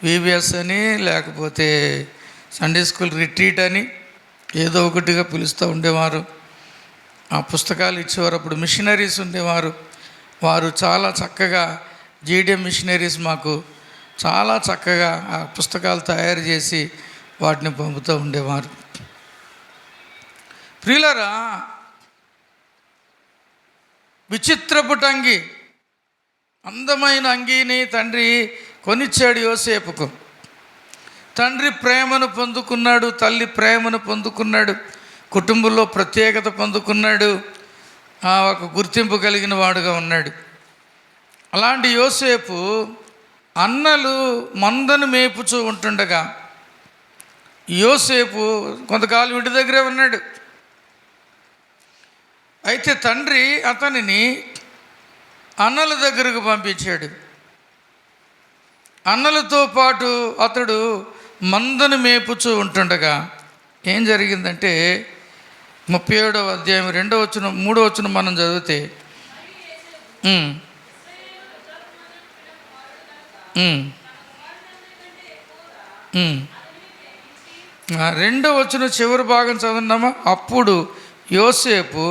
VBS అని, లేకపోతే సండే స్కూల్ రిట్రీట్ అని ఏదో ఒకటిగా పిలుస్తూ ఉండేవారు. ఆ పుస్తకాలు ఇచ్చేవారు. అప్పుడు మిషనరీస్ ఉండేవారు. వారు చాలా చక్కగా, GDM మిషనరీస్ మాకు చాలా చక్కగా ఆ పుస్తకాలు తయారు చేసి వాటిని పంపుతూ ఉండేవారు. ప్రియులారా, విచిత్రపు టంగి, అందమైన అంగీని తండ్రి కొనిచ్చాడు యోసేపుకు. తండ్రి ప్రేమను పొందుకున్నాడు, తల్లి ప్రేమను పొందుకున్నాడు, కుటుంబంలో ప్రత్యేకత పొందుకున్నాడు, ఒక గుర్తింపు కలిగిన వాడుగా ఉన్నాడు. అలాంటి యోసేపు అన్నలు మందను మేపుచూ ఉంటుండగా యోసేపు కొంతకాలం ఇంటి దగ్గరే ఉన్నాడు. అయితే తండ్రి అతనిని అన్నల దగ్గరకు పంపించాడు. అన్నలతో పాటు అతడు మందను మేపుచూ ఉంటుండగా ఏం జరిగిందంటే 37వ అధ్యాయం 2వ వచనం 3వ వచనం మనం చదివితే, 2వ వచనం చివరి భాగం చదువున్నామా? అప్పుడు యోసేపు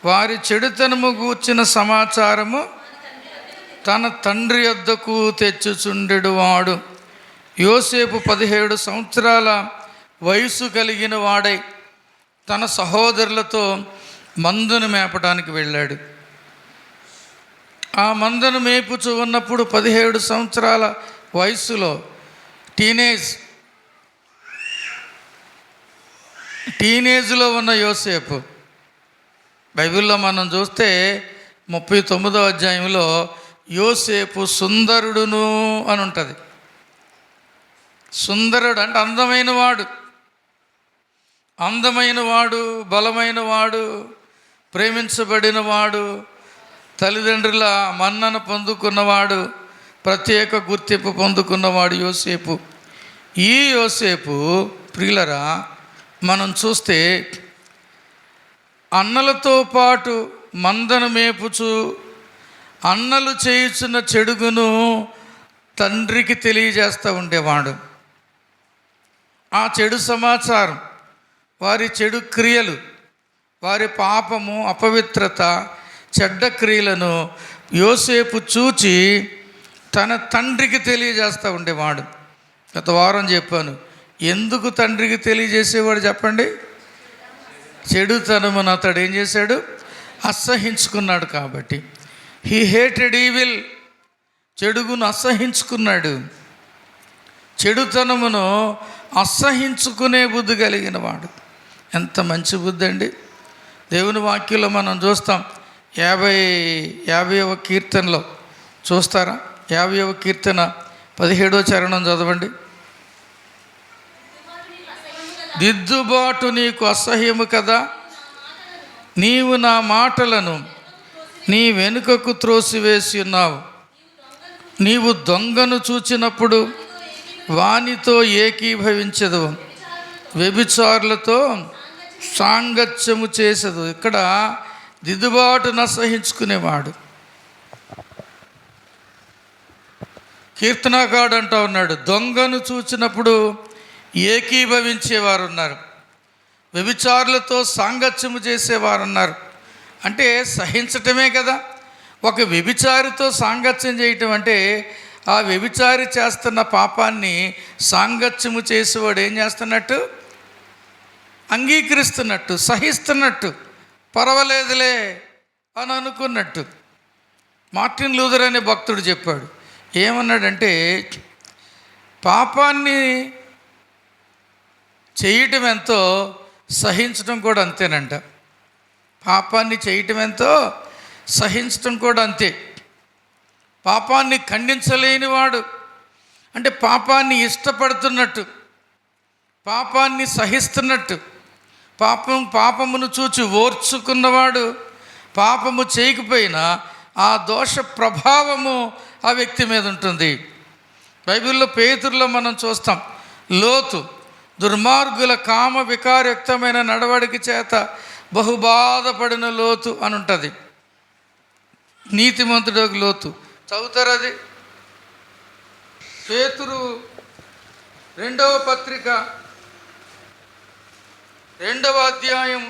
వారి చెడుతనము గూర్చిన సమాచారము తన తండ్రి వద్దకు తెచ్చుచుండెడు వాడు. యోసేపు 17 సంవత్సరాల వయసు కలిగిన వాడై తన సహోదరులతో మందను మేపడానికి వెళ్ళాడు. ఆ మందను మేపుచూ ఉన్నప్పుడు 17 సంవత్సరాల వయసులో టీనేజ్లో ఉన్న యోసేపు, బైబిల్లో మనం చూస్తే 39వ అధ్యాయంలో యోసేపు సుందరుడును అని ఉంటుంది. సుందరుడు అంటే అందమైన వాడు, బలమైన వాడు, ప్రేమించబడిన వాడు, తల్లిదండ్రుల మన్నన పొందుకున్నవాడు, ప్రత్యేక గుర్తింపు పొందుకున్నవాడు యోసేపు. ఈ యోసేపు ప్రియులరా, మనం చూస్తే అన్నలతో పాటు మందను మేపుచు అన్నలు చేయుచున్న చెడుగును తండ్రికి తెలియజేస్తూ ఉండేవాడు. ఆ చెడు సమాచారం, వారి చెడు క్రియలు, వారి పాపము, అపవిత్రత, చెడ్డ క్రియలను యోసేపు చూచి తన తండ్రికి తెలియజేస్తూ ఉండేవాడు. గత వారం చెప్పాను, ఎందుకు తండ్రికి తెలియజేసేవాడు చెప్పండి? చెడుతనమును అతడు ఏం చేశాడు? అసహించుకున్నాడు. కాబట్టి హీ హేటెడ్ ఈవిల్, చెడుగును అసహించుకున్నాడు. చెడుతనమును అసహించుకునే బుద్ధి కలిగిన వాడు. ఎంత మంచి బుద్ధి అండి! దేవుని వాక్యంలో మనం చూస్తాం. 50వ కీర్తనలో చూస్తారా? 50వ కీర్తన 17వ చరణం చదవండి. దిద్దుబాటు నీకు అసహ్యము కదా, నీవు నా మాటలను నీ వెనుకకు త్రోసివేసి ఉన్నావు. నీవు దొంగను చూచినప్పుడు వానితో ఏకీభవించదు, వ్యభిచారులతో సాంగత్యము చేసదు. ఇక్కడ దిద్దుబాటును అసహించుకునేవాడు. కీర్తనాకారుడు అంటూ ఉన్నాడు, దొంగను చూచినప్పుడు ఏకీభవించేవారు ఉన్నారు, వ్యభిచారులతో సాంగత్యము చేసేవారు ఉన్నారు. అంటే సహించటమే కదా. ఒక వ్యభిచారితో సాంగత్యం చేయటం అంటే ఆ వ్యభిచారి చేస్తున్న పాపాన్ని సాంగత్యము చేసేవాడు ఏం చేస్తున్నట్టు? అంగీకరిస్తున్నట్టు, సహిస్తున్నట్టు, పర్వాలేదులే అని అనుకున్నట్టు. మార్టిన్ లూథర్ అనే భక్తుడు చెప్పాడు, ఏమన్నాడంటే, పాపాన్ని చేయటం ఎంతో సహించడం కూడా అంతేనంట. పాపాన్ని చేయటం ఎంతో సహించటం కూడా అంతే. పాపాన్ని ఖండించలేని వాడు అంటే పాపాన్ని ఇష్టపడుతున్నట్టు, పాపాన్ని సహిస్తున్నట్టు, పాపమును చూచి ఓర్చుకున్నవాడు పాపము చేయకపోయినా ఆ దోష ప్రభావము ఆ వ్యక్తి మీద ఉంటుంది. బైబిల్లో పేతురులో మనం చూస్తాం, లోతు దుర్మార్గుల కామ వికారయుక్తమైన నడవడిక చేత బహుబాధపడిన లోతు అని ఉంటుంది. నీతిమంతుడు లోతు. చదువుతారు అది. పేతురు 2వ పత్రిక 2వ అధ్యాయం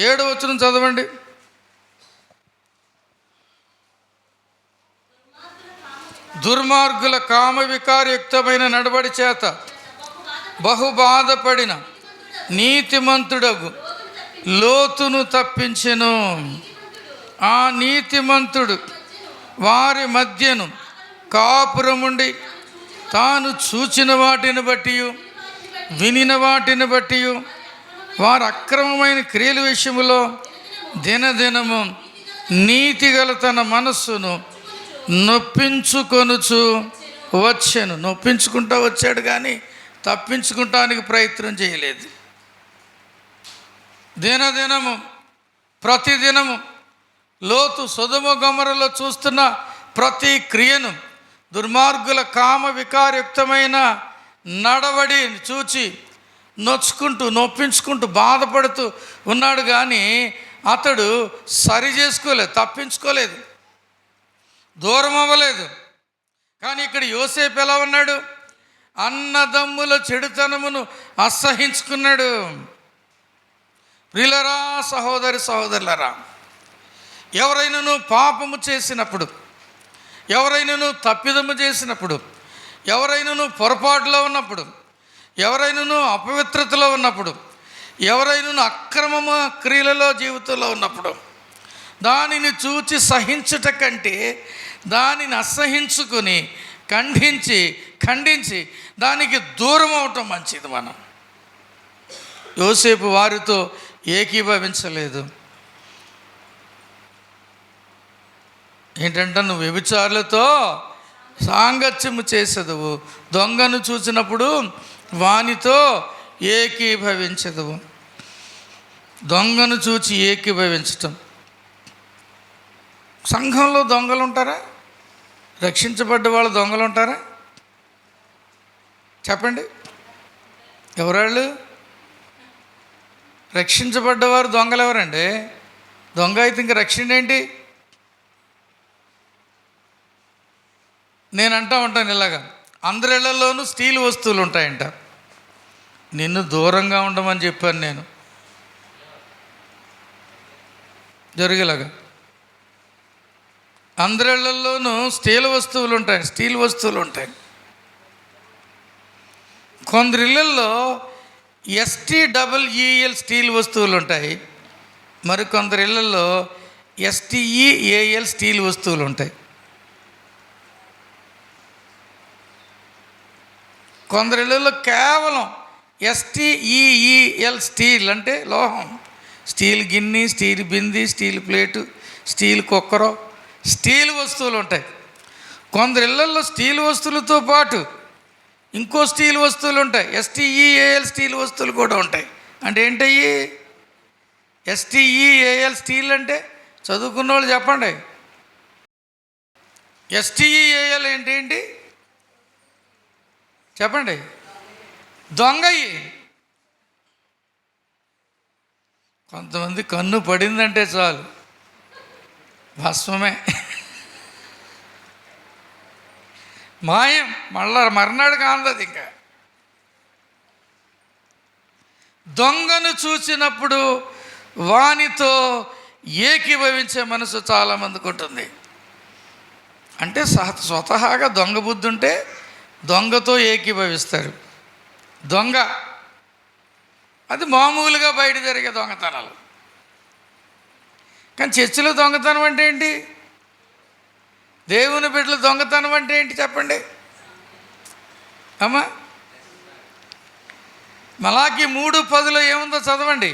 7వ వచనం చదవండి. దుర్మార్గుల కామ వికారయుక్తమైన నడవడి చేత బహుబాధపడిన నీతిమంతుడగు లోతును తప్పించెను. ఆ నీతిమంతుడు వారి మధ్యను కాపురముండి తాను చూచిన వాటిని బట్టి వినిన వాటిని బట్టి వారి అక్రమమైన క్రియల విషయంలో దినదినము నీతిగల తన మనస్సును నొప్పించుకొనుచు వచ్చాను. నొప్పించుకుంటూ వచ్చాడు కానీ తప్పించుకుంటానికి ప్రయత్నం చేయలేదు. దినదినము ప్రతిదినము లోతు సొదొమ గొమొర్రాలో చూస్తున్న ప్రతి క్రియను, దుర్మార్గుల కామ వికారయుక్తమైన నడవడిని చూచి నొప్పించుకుంటూ బాధపడుతూ ఉన్నాడు కానీ అతడు సరి చేసుకోలేదు, తప్పించుకోలేదు, దూరం అవ్వలేదు. కానీ ఇక్కడ యోసేపు ఎలా ఉన్నాడు? అన్నదమ్ముల చెడుతనమును అసహించుకున్నాడు. ప్రియులరా, సహోదరులరా, ఎవరైనాను పాపము చేసినప్పుడు, ఎవరైనాను తప్పిదము చేసినప్పుడు, ఎవరైనాను పొరపాటులో ఉన్నప్పుడు, ఎవరైనాను అపవిత్రతలో ఉన్నప్పుడు, ఎవరైనాను అక్రమ క్రియలలో జీవితంలో ఉన్నప్పుడు దానిని చూచి సహించుట కంటే దానిని అసహించుకొని ఖండించి దానికి దూరం అవటం మంచిది. మనం యోసేపు వారితో ఏకీభవించలేదు. ఏంటంటే, నువ్వు వ్యభిచారులతో సాంగత్యము చేసేదవు, దొంగను చూసినప్పుడు వానితో ఏకీభవించదవు. దొంగను చూచి ఏకీభవించటం. సంఘంలో దొంగలు ఉంటారా? రక్షించబడ్డ వాళ్ళు దొంగలు ఉంటారా? చెప్పండి, ఎవరాళ్ళు? రక్షించబడ్డవారు దొంగలు ఎవరండి? దొంగ అయితే ఇంక రక్షణ ఏంటి? నేను అంటూ ఉంటాను ఇలాగా, అందరిళ్లలోనూ స్టీల్ వస్తువులు ఉంటాయంట. నిన్ను దూరంగా ఉండమని చెప్పాను నేను. జరిగేలాగా అందరిళ్లలోనూ స్టీల్ వస్తువులు ఉంటాయి. కొందరి ఇళ్ళల్లో STEEL స్టీల్ వస్తువులు ఉంటాయి, మరికొందరి ఇళ్ళల్లో STEAL స్టీల్ వస్తువులు ఉంటాయి. కొందరి ఇళ్ళల్లో కేవలం STEEL స్టీల్ అంటే లోహం, స్టీల్ గిన్నె, స్టీల్ బింది, steel plate, steel cooker, steel వస్తువులు ఉంటాయి. కొందరి ఇళ్ళల్లో స్టీల్ వస్తువులతో పాటు ఇంకో స్టీల్ వస్తువులు ఉంటాయి, STEAL స్టీల్ వస్తువులు కూడా ఉంటాయి. అంటే ఏంటయ్యి STEAL స్టీల్ అంటే? చదువుకున్న వాళ్ళు చెప్పండి. STEAL ఏంటి చెప్పండి. దొంగయి. కొంతమంది కన్ను పడిందంటే చాలు భస్మమే. మాయం. మళ్ళా మర్నాడు కాందది. ఇంకా దొంగను చూసినప్పుడు వానితో ఏకీభవించే మనసు చాలామందికి ఉంటుంది. అంటే స్వతహాగా దొంగ బుద్ధి ఉంటే దొంగతో ఏకీభవిస్తారు. దొంగ అది మామూలుగా బయట జరిగే దొంగతనాలు. కానీ చర్చిలో దొంగతనం అంటే ఏంటి? దేవుని బిడ్డల దొంగతనం అంటే ఏంటి చెప్పండి అమ్మా? మలాకి 3:10 ఏముందో చదవండి.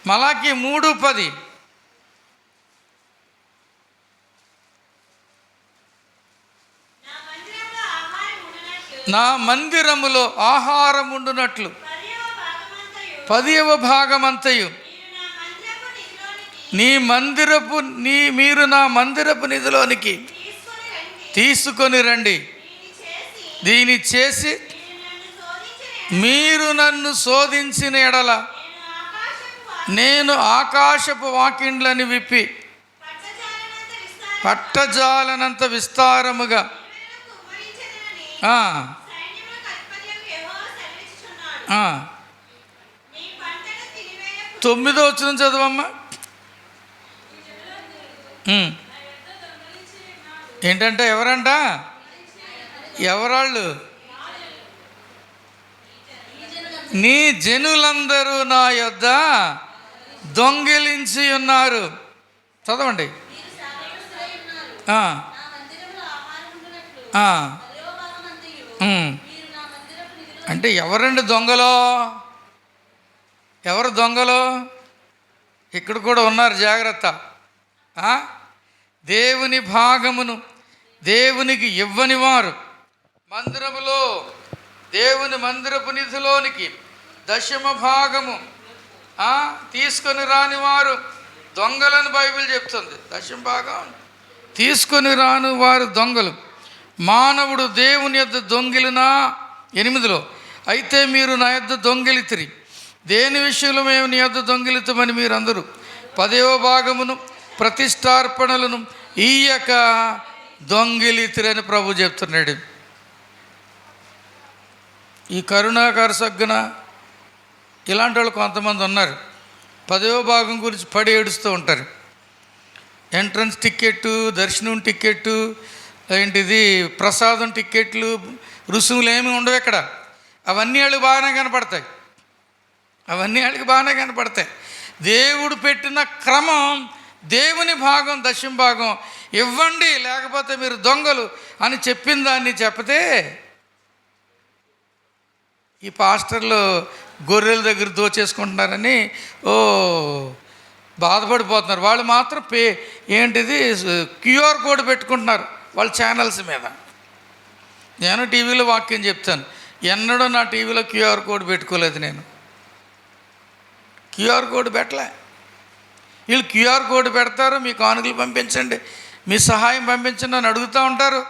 మలాకి 3:10. నా మందిరములో ఆహారం ఉండునట్లు 10వ భాగమంతయు మీరు నా మందిరపు నిధిలోనికి తీసుకొని రండి. దీని చేసి మీరు నన్ను శోధించిన ఎడల నేను ఆకాశపు వాకిండ్లని విప్పి పట్టజాలనంత విస్తారముగా 9వ వచనం చదవమ్మా. ఏంటంటే ఎవరంట? ఎవరాళ్ళు? నీ జనులందరూ నా యొద్ద దొంగిలించి ఉన్నారు. చదవండి. అంటే ఎవరండి దొంగలో? ఎవరు దొంగలో? ఇక్కడ కూడా ఉన్నారు, జాగ్రత్త. దేవుని భాగమును దేవునికి ఇవ్వని వారు, మందిరములో దేవుని మందిరపు నిధిలోనికి 10వ భాగము తీసుకొని రాని వారు దొంగలని బైబిల్ చెప్తుంది. 10వ భాగం తీసుకొని రాని వారు దొంగలు. మానవుడు దేవుని యొద్ద దొంగిలినా 8లో అయితే మీరు నా యొద్ద దొంగిలితిరి. దేని విషయంలో మేము నీ యొద్ద దొంగిలితమని మీరందరూ 10వ భాగమును ప్రతిష్టార్పణలను ఈయక దొంగిలితిరని ప్రభు చెప్తున్నాడు. ఈ కరుణాకర సగ్గున ఇలాంటి వాళ్ళు కొంతమంది ఉన్నారు. 10వ భాగం గురించి పడి ఏడుస్తూ ఉంటారు. ఎంట్రన్స్ టికెట్టు, దర్శనం టికెట్టు, ఏంటిది ప్రసాదం టికెట్లు, రుసుములు ఏమి ఉండవు ఇక్కడ. అవన్నీ వాళ్ళకి బాగానే కనపడతాయి. దేవుడు పెట్టిన క్రమం దేవుని భాగం 10వ భాగం ఇవ్వండి, లేకపోతే మీరు దొంగలు అని చెప్పిన దాన్ని చెప్పతే ఈ పాస్టర్లు గొర్రెల దగ్గర దోచేసుకుంటున్నారని బాధపడిపోతున్నారు. వాళ్ళు మాత్రం ఏంటిది క్యూఆర్ కోడ్ పెట్టుకుంటున్నారు వాళ్ళ ఛానల్స్ మీద. నేను టీవీలో వాక్యం చెప్తాను, ఎన్నడూ నా టీవీలో క్యూఆర్ కోడ్ పెట్టుకోలేదు. నేను క్యూఆర్ కోడ్ పెట్టలే. వీళ్ళు క్యూఆర్ కోడ్ పెడతారు, మీ కానుకలు పంపించండి, మీ సహాయం పంపించండి అని అడుగుతూ ఉంటారు.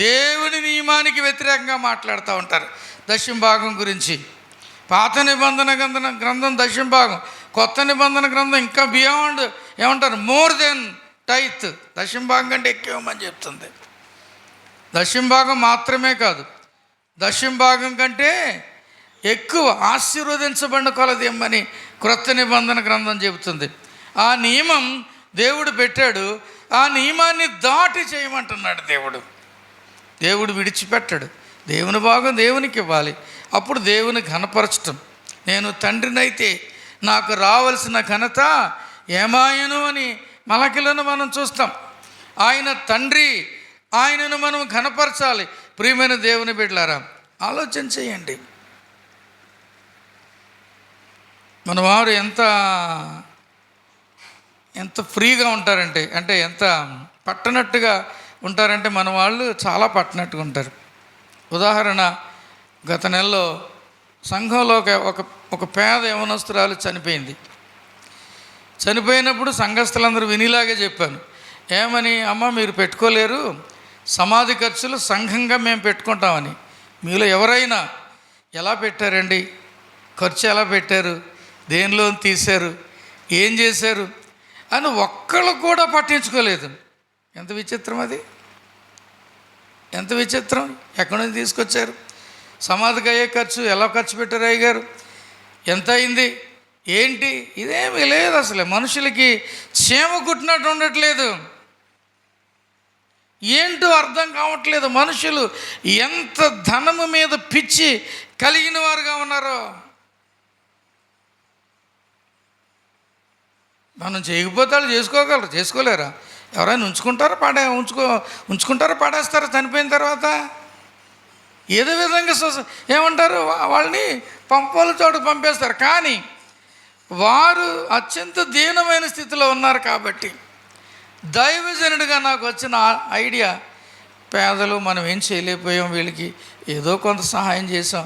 దేవుని నియమానికి వ్యతిరేకంగా మాట్లాడుతూ ఉంటారు 10వ భాగం గురించి. పాత నిబంధన గ్రంథం 10వ భాగం, కొత్త నిబంధన గ్రంథం ఇంకా బియాండ్ ఏమంటారు, మోర్ దెన్ టైత్. 10వ భాగం కంటే ఎక్కువమని చెప్తుంది. 10వ భాగం మాత్రమే కాదు, 10వ భాగం కంటే ఎక్కువ ఆశీర్వదించబడిన కొలదేమని క్రొత్త నిబంధన గ్రంథం చెబుతుంది. ఆ నియమం దేవుడు పెట్టాడు, ఆ నియమాన్ని దాటి చేయమంటున్నాడు దేవుడు విడిచిపెట్టాడు. దేవుని భాగం దేవునికి ఇవ్వాలి, అప్పుడు దేవుని ఘనపరచటం. నేను తండ్రినైతే నాకు రావలసిన ఘనత ఏమాయను అని మలకిలను మనం చూస్తాం. ఆయన తండ్రి, ఆయనను మనం ఘనపరచాలి. ప్రియమైన దేవుని బిడ్డలారా, ఆలోచన చేయండి. మన వారు ఎంత ఫ్రీగా ఉంటారంటే, ఎంత పట్టనట్టుగా ఉంటారంటే మన వాళ్ళు చాలా పట్టనట్టుగా ఉంటారు. ఉదాహరణ, గత నెలలో సంఘంలో ఒక పేద యవనస్తురాలు చనిపోయినప్పుడు సంఘస్థులందరూ వినిలాగే చెప్పాను. ఏమని? అమ్మ మీరు పెట్టుకోలేరు, సమాధి ఖర్చులు సంఘంగా మేము పెట్టుకుంటామని. మీలో ఎవరైనా ఎలా పెట్టారండి? ఖర్చు ఎలా పెట్టారు? దేనిలో తీశారు? ఏం చేశారు అని ఒక్కళ్ళు కూడా పట్టించుకోలేదు. ఎంత విచిత్రం అది! ఎంత విచిత్రం! ఎక్కడి నుంచి తీసుకొచ్చారు? సమాధికి అయ్యే ఖర్చు ఎలా ఖర్చు పెట్టారు అయ్య గారు? ఎంత అయింది ఏంటి? ఇదేమీ లేదు. అసలు మనుషులకి చీమ కుట్టినట్టు ఉండట్లేదు. ఏంటో అర్థం కావట్లేదు. మనుషులు ఎంత ధనము మీద పిచ్చి కలిగిన వారుగా ఉన్నారో. మనం చేయకపోతే వాళ్ళు చేసుకోగలరు, చేసుకోలేరా? ఎవరైనా ఉంచుకుంటారా పడేస్తారా చనిపోయిన తర్వాత? ఏదో విధంగా ఏమంటారు, వాళ్ళని పంపాల చోటుకు పంపేస్తారు. కానీ వారు అత్యంత దీనమైన స్థితిలో ఉన్నారు. కాబట్టి దైవజనుడిగా నాకు వచ్చిన ఐడియా, పేదలు మనం ఏం చేయలేకపోయాం, వీళ్ళకి ఏదో కొంత సహాయం చేసాం.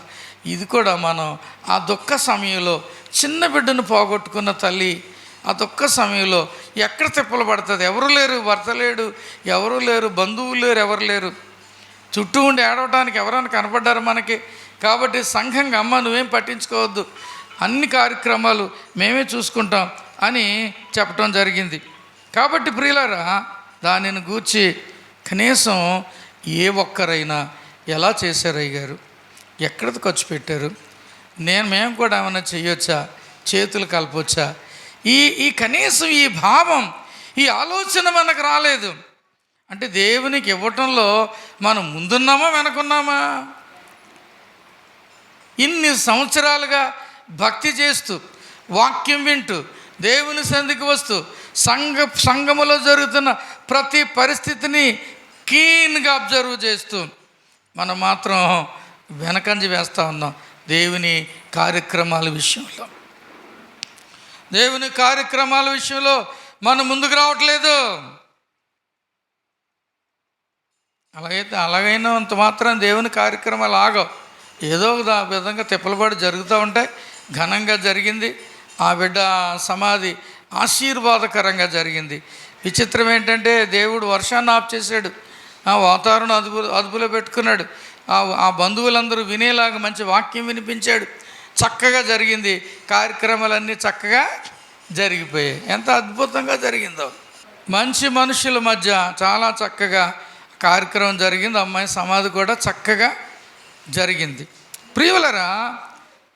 ఇది కూడా మనం ఆ దుఃఖ సమయంలో, చిన్న బిడ్డను పోగొట్టుకున్న తల్లి ఆ దుఃఖ సమయంలో ఎక్కడ తిప్పలు పడుతుంది? ఎవరు లేరు, భర్త లేడు, ఎవరు లేరు, బంధువులు లేరు, ఎవరు లేరు. చుట్టూ ఉండి ఏడవడానికి ఎవరైనా కనపడ్డారు మనకి. కాబట్టి సంఘంగా, అమ్మ నువ్వేం పట్టించుకోవద్దు, అన్ని కార్యక్రమాలు మేమే చూసుకుంటాం అని చెప్పడం జరిగింది. కాబట్టి ప్రియులారా, దానిని గూర్చి కనీసం ఏ ఒక్కరైనా ఎలా చేశారు అయ్య గారు, ఎక్కడ ఖర్చు పెట్టారు, మేము కూడా ఏమైనా చేయొచ్చా, చేతులు కలపొచ్చా, ఈ కనీసం ఈ భావం, ఈ ఆలోచన మనకు రాలేదు. అంటే దేవునికి ఇవ్వటంలో మనం ముందున్నామా వెనకున్నామా? ఇన్ని సంవత్సరాలుగా భక్తి చేస్తూ, వాక్యం వింటూ, దేవుని సన్నిధికి వస్తూ, సంఘములో జరుగుతున్న ప్రతి పరిస్థితిని కీన్గా అబ్జర్వ్ చేస్తూ మనం మాత్రం వెనకంజ వేస్తూ ఉన్నాం దేవుని కార్యక్రమాల విషయంలో. దేవుని కార్యక్రమాల విషయంలో మనం ముందుకు రావట్లేదు. అలాగైనా అంత మాత్రం దేవుని కార్యక్రమాలు ఆగవు. ఏదో ఒక విధంగా తిప్పలపాటు జరుగుతూ ఉంటాయి. ఘనంగా జరిగింది. ఆ బిడ్డ సమాధి ఆశీర్వాదకరంగా జరిగింది. విచిత్రం ఏంటంటే దేవుడు వర్షాన్ని ఆఫ్ చేశాడు, ఆ వాతావరణం అదుపులో పెట్టుకున్నాడు. ఆ బంధువులందరూ వినేలాగా మంచి వాక్యం వినిపించాడు. చక్కగా జరిగింది. కార్యక్రమాలన్నీ చక్కగా జరిగిపోయాయి. ఎంత అద్భుతంగా జరిగిందో! మంచి మనుషుల మధ్య చాలా చక్కగా కార్యక్రమం జరిగింది. అమ్మాయి సమాధి కూడా చక్కగా జరిగింది. ప్రియులరా,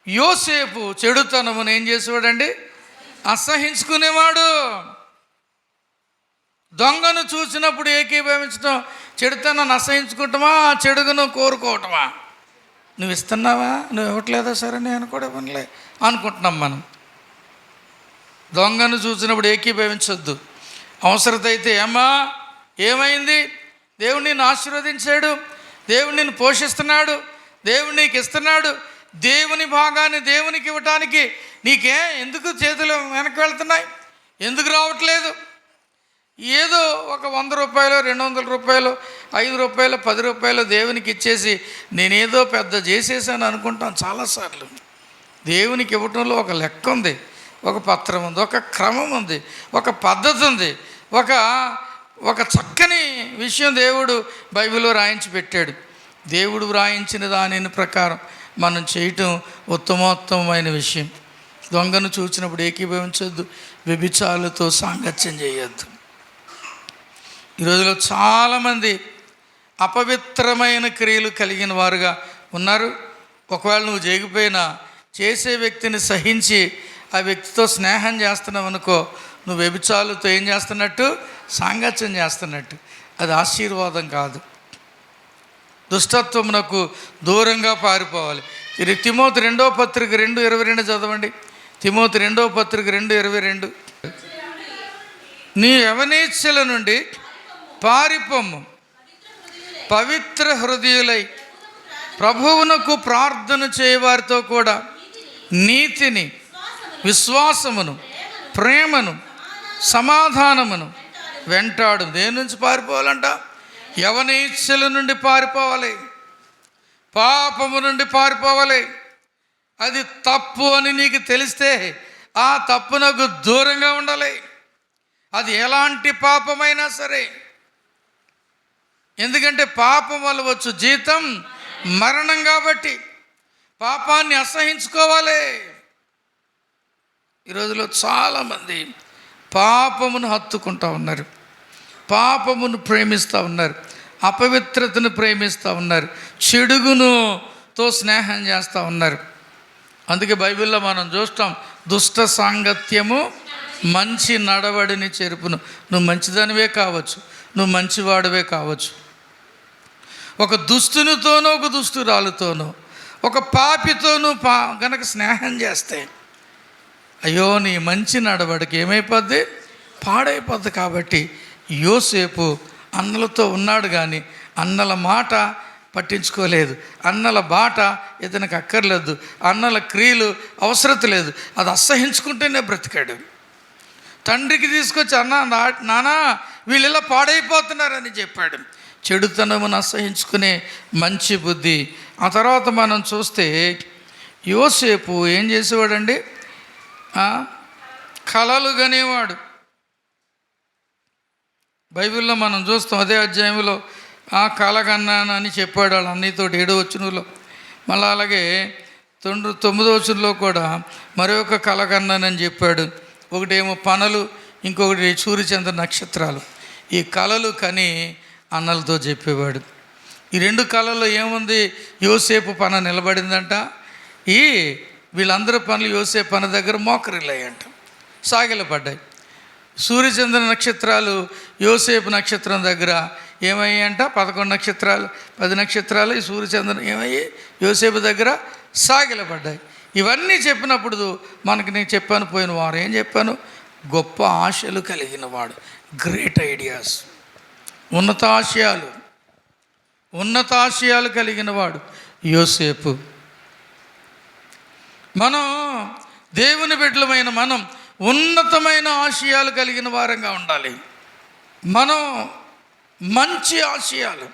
యోసేపు చెడుతనమును ఏం చేసేవాడండి? అసహించుకునేవాడు. దొంగను చూసినప్పుడు ఏకీభవించడం, చెడుతనాన్ని అసహించుకుంటామా, చెడుగును కోరుకోవటమా? నువ్వు ఇస్తున్నావా, నువ్వు ఇవ్వట్లేదా, సరే నేను కూడా ఇవ్వనులే అనుకుంటున్నాం మనం. దొంగను చూసినప్పుడు ఏకీభవించొద్దు. అవసరత అయితే ఏమ్మా ఏమైంది, దేవుడు నిన్ను ఆశీర్వదించాడు, దేవుడు నిన్ను పోషిస్తున్నాడు, దేవుడు నీకు ఇస్తున్నాడు, దేవుని భాగాన్ని దేవునికి ఇవ్వటానికి నీకే ఎందుకు చేతులు వెనక్కి వెళ్తున్నాయి, ఎందుకు రావట్లేదు? ఏదో ఒక 100 రూపాయలు, 200 రూపాయలు, 5 రూపాయలు, 10 రూపాయలు దేవునికి ఇచ్చేసి నేనేదో పెద్ద చేసేసాను అనుకుంటాం చాలాసార్లు. దేవునికి ఇవ్వటంలో ఒక లెక్క ఉంది, ఒక పత్రం ఉంది, ఒక క్రమం ఉంది, ఒక పద్ధతి ఉంది, ఒక చక్కని విషయం దేవుడు బైబిల్లో రాయించి పెట్టాడు. దేవుడు వ్రాయించిన దానిని ప్రకారం మనం చేయటం ఉత్తమోత్తమైన విషయం. దొంగను చూసినప్పుడు ఏకీభవించొద్దు, వ్యభిచారులతో సాంగత్యం చేయొద్దు. ఈ రోజులో చాలామంది అపవిత్రమైన క్రియలు కలిగిన వారుగా ఉన్నారు. ఒకవేళ నువ్వు చేయకపోయినా చేసే వ్యక్తిని సహించి ఆ వ్యక్తితో స్నేహం చేస్తున్నావు అనుకో, నువ్వు వ్యభిచారులతో ఏం చేస్తున్నట్టు? సాంగత్యం చేస్తున్నట్టు. అది ఆశీర్వాదం కాదు. దుష్టత్వమునకు దూరంగా పారిపోవాలి. తిమోతి 2వ పత్రిక 2:22 చదవండి. తిమోతి 2వ పత్రిక 2:22. నీ యవనేచ్ఛల నుండి పారిపోము, పవిత్ర హృదయులై ప్రభువునకు ప్రార్థన చేయవారితో కూడా నీతిని, విశ్వాసమును, ప్రేమను, సమాధానమును వెంటాడు. దేని నుంచి పారిపోవాలంట? యవనేచ్ఛల నుండి పారిపోవాలి, పాపము నుండి పారిపోవాలి. అది తప్పు అని నీకు తెలిస్తే ఆ తప్పునకు దూరంగా ఉండాలి. అది ఎలాంటి పాపమైనా సరే. ఎందుకంటే పాపం వల్ల వచ్చు జీతం మరణం. కాబట్టి పాపాన్ని అసహించుకోవాలి. ఈ రోజులో చాలామంది పాపమును హత్తుకుంటూ ఉన్నారు, పాపమును ప్రేమిస్తూ ఉన్నారు. అపవిత్రతను ప్రేమిస్తూ ఉన్నారు, చెడుగునుతో స్నేహం చేస్తూ ఉన్నారు. అందుకే బైబిల్లో మనం చూస్తాం, దుష్ట సాంగత్యము మంచి నడవడిని చెరుపును. నువ్వు మంచిదానివే కావచ్చు, నువ్వు మంచివాడివే కావచ్చు, ఒక దుస్తునితోనో ఒక దుస్తురాలుతోనో ఒక పాపితోనూ గనక స్నేహం చేస్తే అయ్యో నీ మంచి నడవడికి ఏమైపోద్ది, పాడైపోద్ది. కాబట్టి యోసేపు అన్నలతో ఉన్నాడు కానీ అన్నల మాట పట్టించుకోలేదు, అన్నల బాట ఇతనికి అక్కర్లేదు, అన్నల క్రియలు అవసరత లేదు, అది అసహించుకుంటేనే బ్రతికాడు. తండ్రికి తీసుకొచ్చి నానా వీళ్ళు ఇలా పాడైపోతున్నారని చెప్పాడు. చెడుతనమును అసహించుకునే మంచి బుద్ధి. ఆ తర్వాత మనం చూస్తే యోసేపు ఏం చేసేవాడండి, కలలు కనేవాడు. బైబిల్లో మనం చూస్తాం, అదే అధ్యాయంలో కల కన్నానని చెప్పాడు వాళ్ళ అన్నయ్యతోటి 7వ వచనంలో. మళ్ళీ అలాగే 9వ వచనంలో కూడా మరొక కల కన్నానని చెప్పాడు. ఒకటేమో పనలు, ఇంకొకటి సూర్యచంద్ర నక్షత్రాలు. ఈ కలలు కని అన్నలతో చెప్పేవాడు. ఈ 2 కళల్లో ఏముంది, యోసేపు పన నిలబడిందంట, వీళ్ళందరూ పనులు యోసేపు పన దగ్గర మోకరిల్లాయంట, సాగిలపడ్డాయి. సూర్యచంద్ర నక్షత్రాలు యోసేపు నక్షత్రం దగ్గర ఏమయ్యాయంట, 11 నక్షత్రాలు 10 నక్షత్రాలు ఈ సూర్యచంద్రం ఏమయ్యి యోసేపు దగ్గర సాగిలపడ్డాయి. ఇవన్నీ చెప్పినప్పుడు మనకి నేను చెప్పాను పోయిన వారు, ఏం చెప్పాను, గొప్ప ఆశలు కలిగిన వాడు, గ్రేట్ ఐడియాస్, ఉన్నతాశయాలు కలిగిన వాడు యోసేపు. మనం దేవుని బిడ్డలమైన మనం ఉన్నతమైన ఆశయాలు కలిగిన వారంగా ఉండాలి. మనం మంచి ఆశయాలు,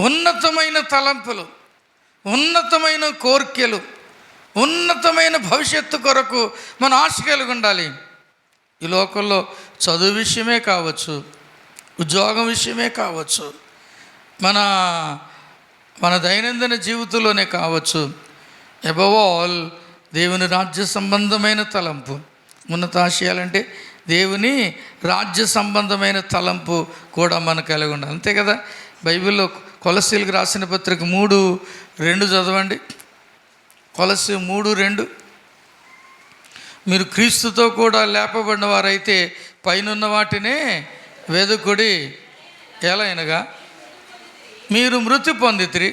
ఉన్నతమైన తలంపులు, ఉన్నతమైన కోరికలు, ఉన్నతమైన భవిష్యత్తు కొరకు మన ఆశ కలిగి ఉండాలి. ఈ లోకంలో చదువు విషయమే కావచ్చు, ఉద్యోగం విషయమే కావచ్చు, మన దైనందిన జీవితంలోనే కావచ్చు, అబవ్ ఆల్ దేవుని రాజ్య సంబంధమైన తలంపు. ఉన్నత ఆశయాలంటే దేవుని రాజ్య సంబంధమైన తలంపు కూడా మనకు కలిగి ఉండాలి, అంతే కదా. బైబిల్లో కొలస్సీలకు రాసిన పత్రిక 3:2 చదవండి. కొలస్సీ 3:2, మీరు క్రీస్తుతో కూడా లేపబడిన వారైతే పైనున్న వాటినే వెదుకుడి, ఎలాగనగా మీరు మృతి పొందితిరి,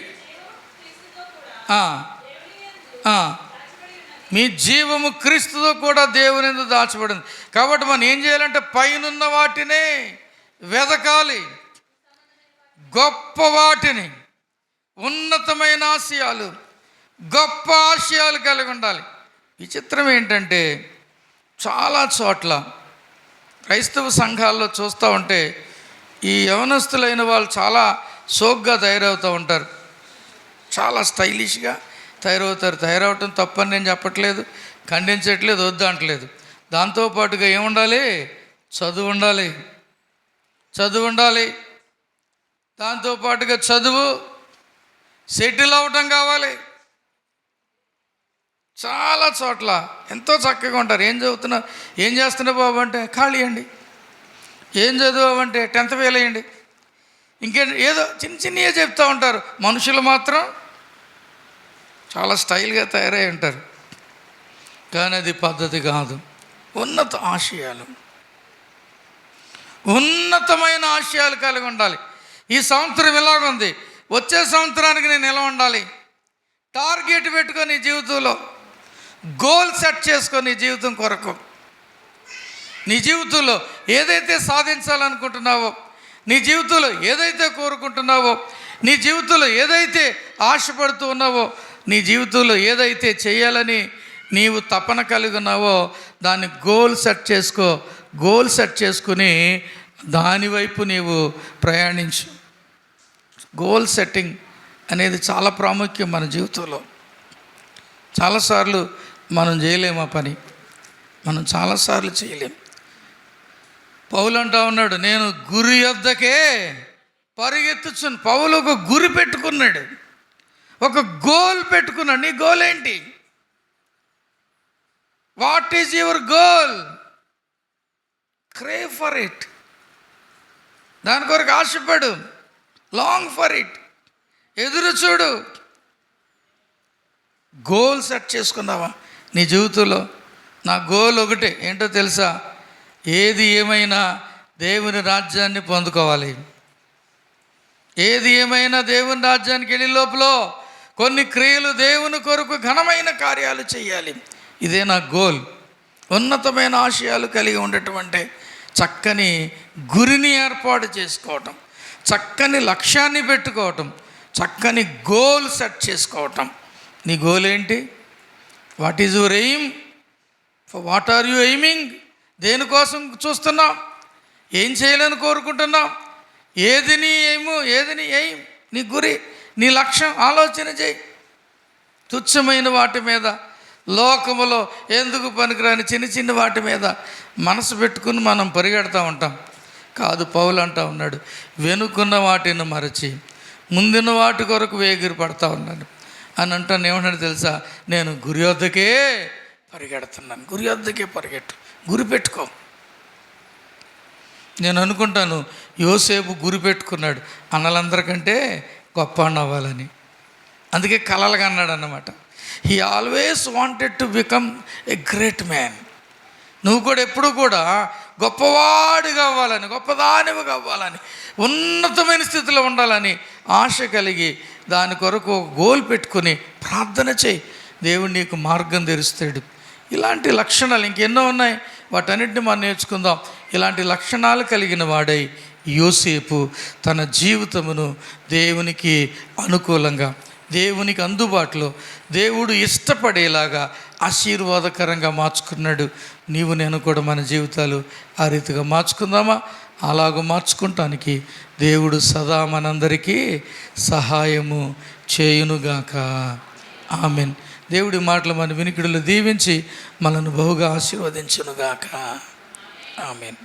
మీ జీవము క్రీస్తుతో కూడా దేవుని యందు దాచబడింది. కాబట్టి మనం ఏం చేయాలంటే పైనున్న వాటినే వెదకాలి, గొప్ప వాటిని, ఉన్నతమైన ఆశయాలు, గొప్ప ఆశయాలు కలిగి ఉండాలి. విచిత్రం ఏంటంటే చాలా చోట్ల క్రైస్తవ సంఘాల్లో చూస్తూ ఉంటే ఈ యవనస్తులైన వాళ్ళు చాలా సోగ్గా తయారవుతూ ఉంటారు, చాలా స్టైలిష్గా తయారవుతారు. తయారవటం తప్పని నేను చెప్పట్లేదు, ఖండించట్లేదు, వద్దంటలేదు. దాంతోపాటుగా ఏముండాలి, చదువు ఉండాలి. దాంతోపాటుగా చదువు, సెటిల్ అవ్వటం కావాలి. చాలా చోట్ల ఎంతో చక్కగా ఉంటారు. ఏం చదువుతున్నా, ఏం చేస్తున్నావు బాబు అంటే ఖాళీ అండి. ఏం చదువు అంటే 10th ఫెయిల్ అయ్యండి. ఏదో చిన్నగా చెప్తూ ఉంటారు. మనుషులు మాత్రం చాలా స్టైల్గా తయారై ఉంటారు, కానీ అది పద్ధతి కాదు. ఉన్నత ఆశయాలు, ఉన్నతమైన ఆశయాలు కలిగి ఉండాలి. ఈ సంవత్సరం ఇలాగుంది, వచ్చే సంవత్సరానికి నేను ఎలా ఉండాలి, టార్గెట్ పెట్టుకొని నీ జీవితంలో గోల్ సెట్ చేసుకొని నీ జీవితం కొరకు, నీ జీవితంలో ఏదైతే సాధించాలనుకుంటున్నావో, నీ జీవితంలో ఏదైతే కోరుకుంటున్నావో, నీ జీవితంలో ఏదైతే ఆశపడుతూ ఉన్నావో, నీ జీవితంలో ఏదైతే చేయాలని నీవు తపన కలిగి ఉన్నావో దాన్ని గోల్ సెట్ చేసుకుని దానివైపు నీవు ప్రయాణించు. గోల్ సెట్టింగ్ అనేది చాలా ప్రాముఖ్యం మన జీవితంలో. చాలాసార్లు మనం చేయలేము ఆ పని, మనం చాలాసార్లు చేయలేం. పౌలు అంటా ఉన్నాడు, నేను గురి యొద్దకే పరిగెత్తుచును. పౌలు ఒక గురి పెట్టుకున్నాడు, ఒక గోల్ పెట్టుకున్నాడు. నీ గోల్ ఏంటి? What is your goal? Crave for it. దాని కొరకు ఆశపడు. Long for it. ఎదురు చూడు. గోల్ సెట్ చేసుకున్నావా నీ జీవితంలో? నా గోల్ ఒకటే, ఏంటో తెలుసా? ఏది ఏమైనా దేవుని రాజ్యాన్ని పొందుకోవాలి. ఏది ఏమైనా దేవుని రాజ్యానికి వెళ్ళే లోపల కొన్ని క్రియలు దేవుని కొరకు ఘనమైన కార్యాలు చేయాలి. ఇదే నా గోల్. ఉన్నతమైన ఆశయాలు కలిగి ఉండటం చక్కని గురిని ఏర్పాటు చేసుకోవటం, చక్కని లక్ష్యాన్ని పెట్టుకోవటం, చక్కని గోల్ సెట్ చేసుకోవటం. నీ గోల్ ఏంటి? What is your aim? For what are you aiming? దేనికోసం చూస్తున్నాం? ఏం చేయాలని కోరుకుంటున్నాం? ఏది నీ ఎయిము? ఏది నీ ఎయిమ్? నీ గురి, నీ లక్ష్యం ఆలోచన చేయి. తుచ్చమైన వాటి మీద, లోకములో ఎందుకు పనికిరాని చిన్న చిన్న వాటి మీద మనసు పెట్టుకుని మనం పరిగెడతా ఉంటాం. కాదు, పౌలు అంటా ఉన్నాడు, వెనుకున్న వాటిని మరచి ముందున్న వాటి కొరకు వేగిరి పడతా ఉన్నాను అని అంటాను. ఏమన్నాడు తెలుసా? నేను గురి వద్దకే పరిగెడుతున్నాను. గురి వద్దకే పరిగెట్టు, గురి పెట్టుకో. నేను అనుకుంటాను, యోసేపు గురి పెట్టుకున్నాడు అన్నలందరికంటే గొప్ప అవ్వాలని. అందుకే కలలుగా అన్నాడు అన్నమాట. He always wanted to become a great man. నువ్వు కూడా ఎప్పుడు కూడా గొప్పవాడిగా అవ్వాలని, గొప్పదానివి అవ్వాలని, ఉన్నతమైన స్థితిలో ఉండాలని ఆశ కలిగి దాని కొరకు గోల్ పెట్టుకుని ప్రార్థన చేయి. దేవుడు నీకు మార్గం తెరుస్తాడు. ఇలాంటి లక్షణాలు ఇంకెన్నో ఉన్నాయి, వాటన్నిటిని మనం నేర్చుకుందాం. ఇలాంటి లక్షణాలు కలిగిన వాడై యోసేపు తన జీవితమును దేవునికి అనుకూలంగా, దేవునికి అందుబాటులో, దేవుడు ఇష్టపడేలాగా ఆశీర్వాదకరంగా మార్చుకున్నాడు. నీవు నేను కూడా మన జీవితాలు ఆ రీతిగా మార్చుకుందామా? అలాగ మార్చుకుంటానికి దేవుడు సదా మనందరికీ సహాయము చేయునుగాక. ఆమెన్. దేవుడి మాటలు మన వినికిడులు దీవించి మనను బహుగా ఆశీర్వదించునుగాక. ఆమెన్.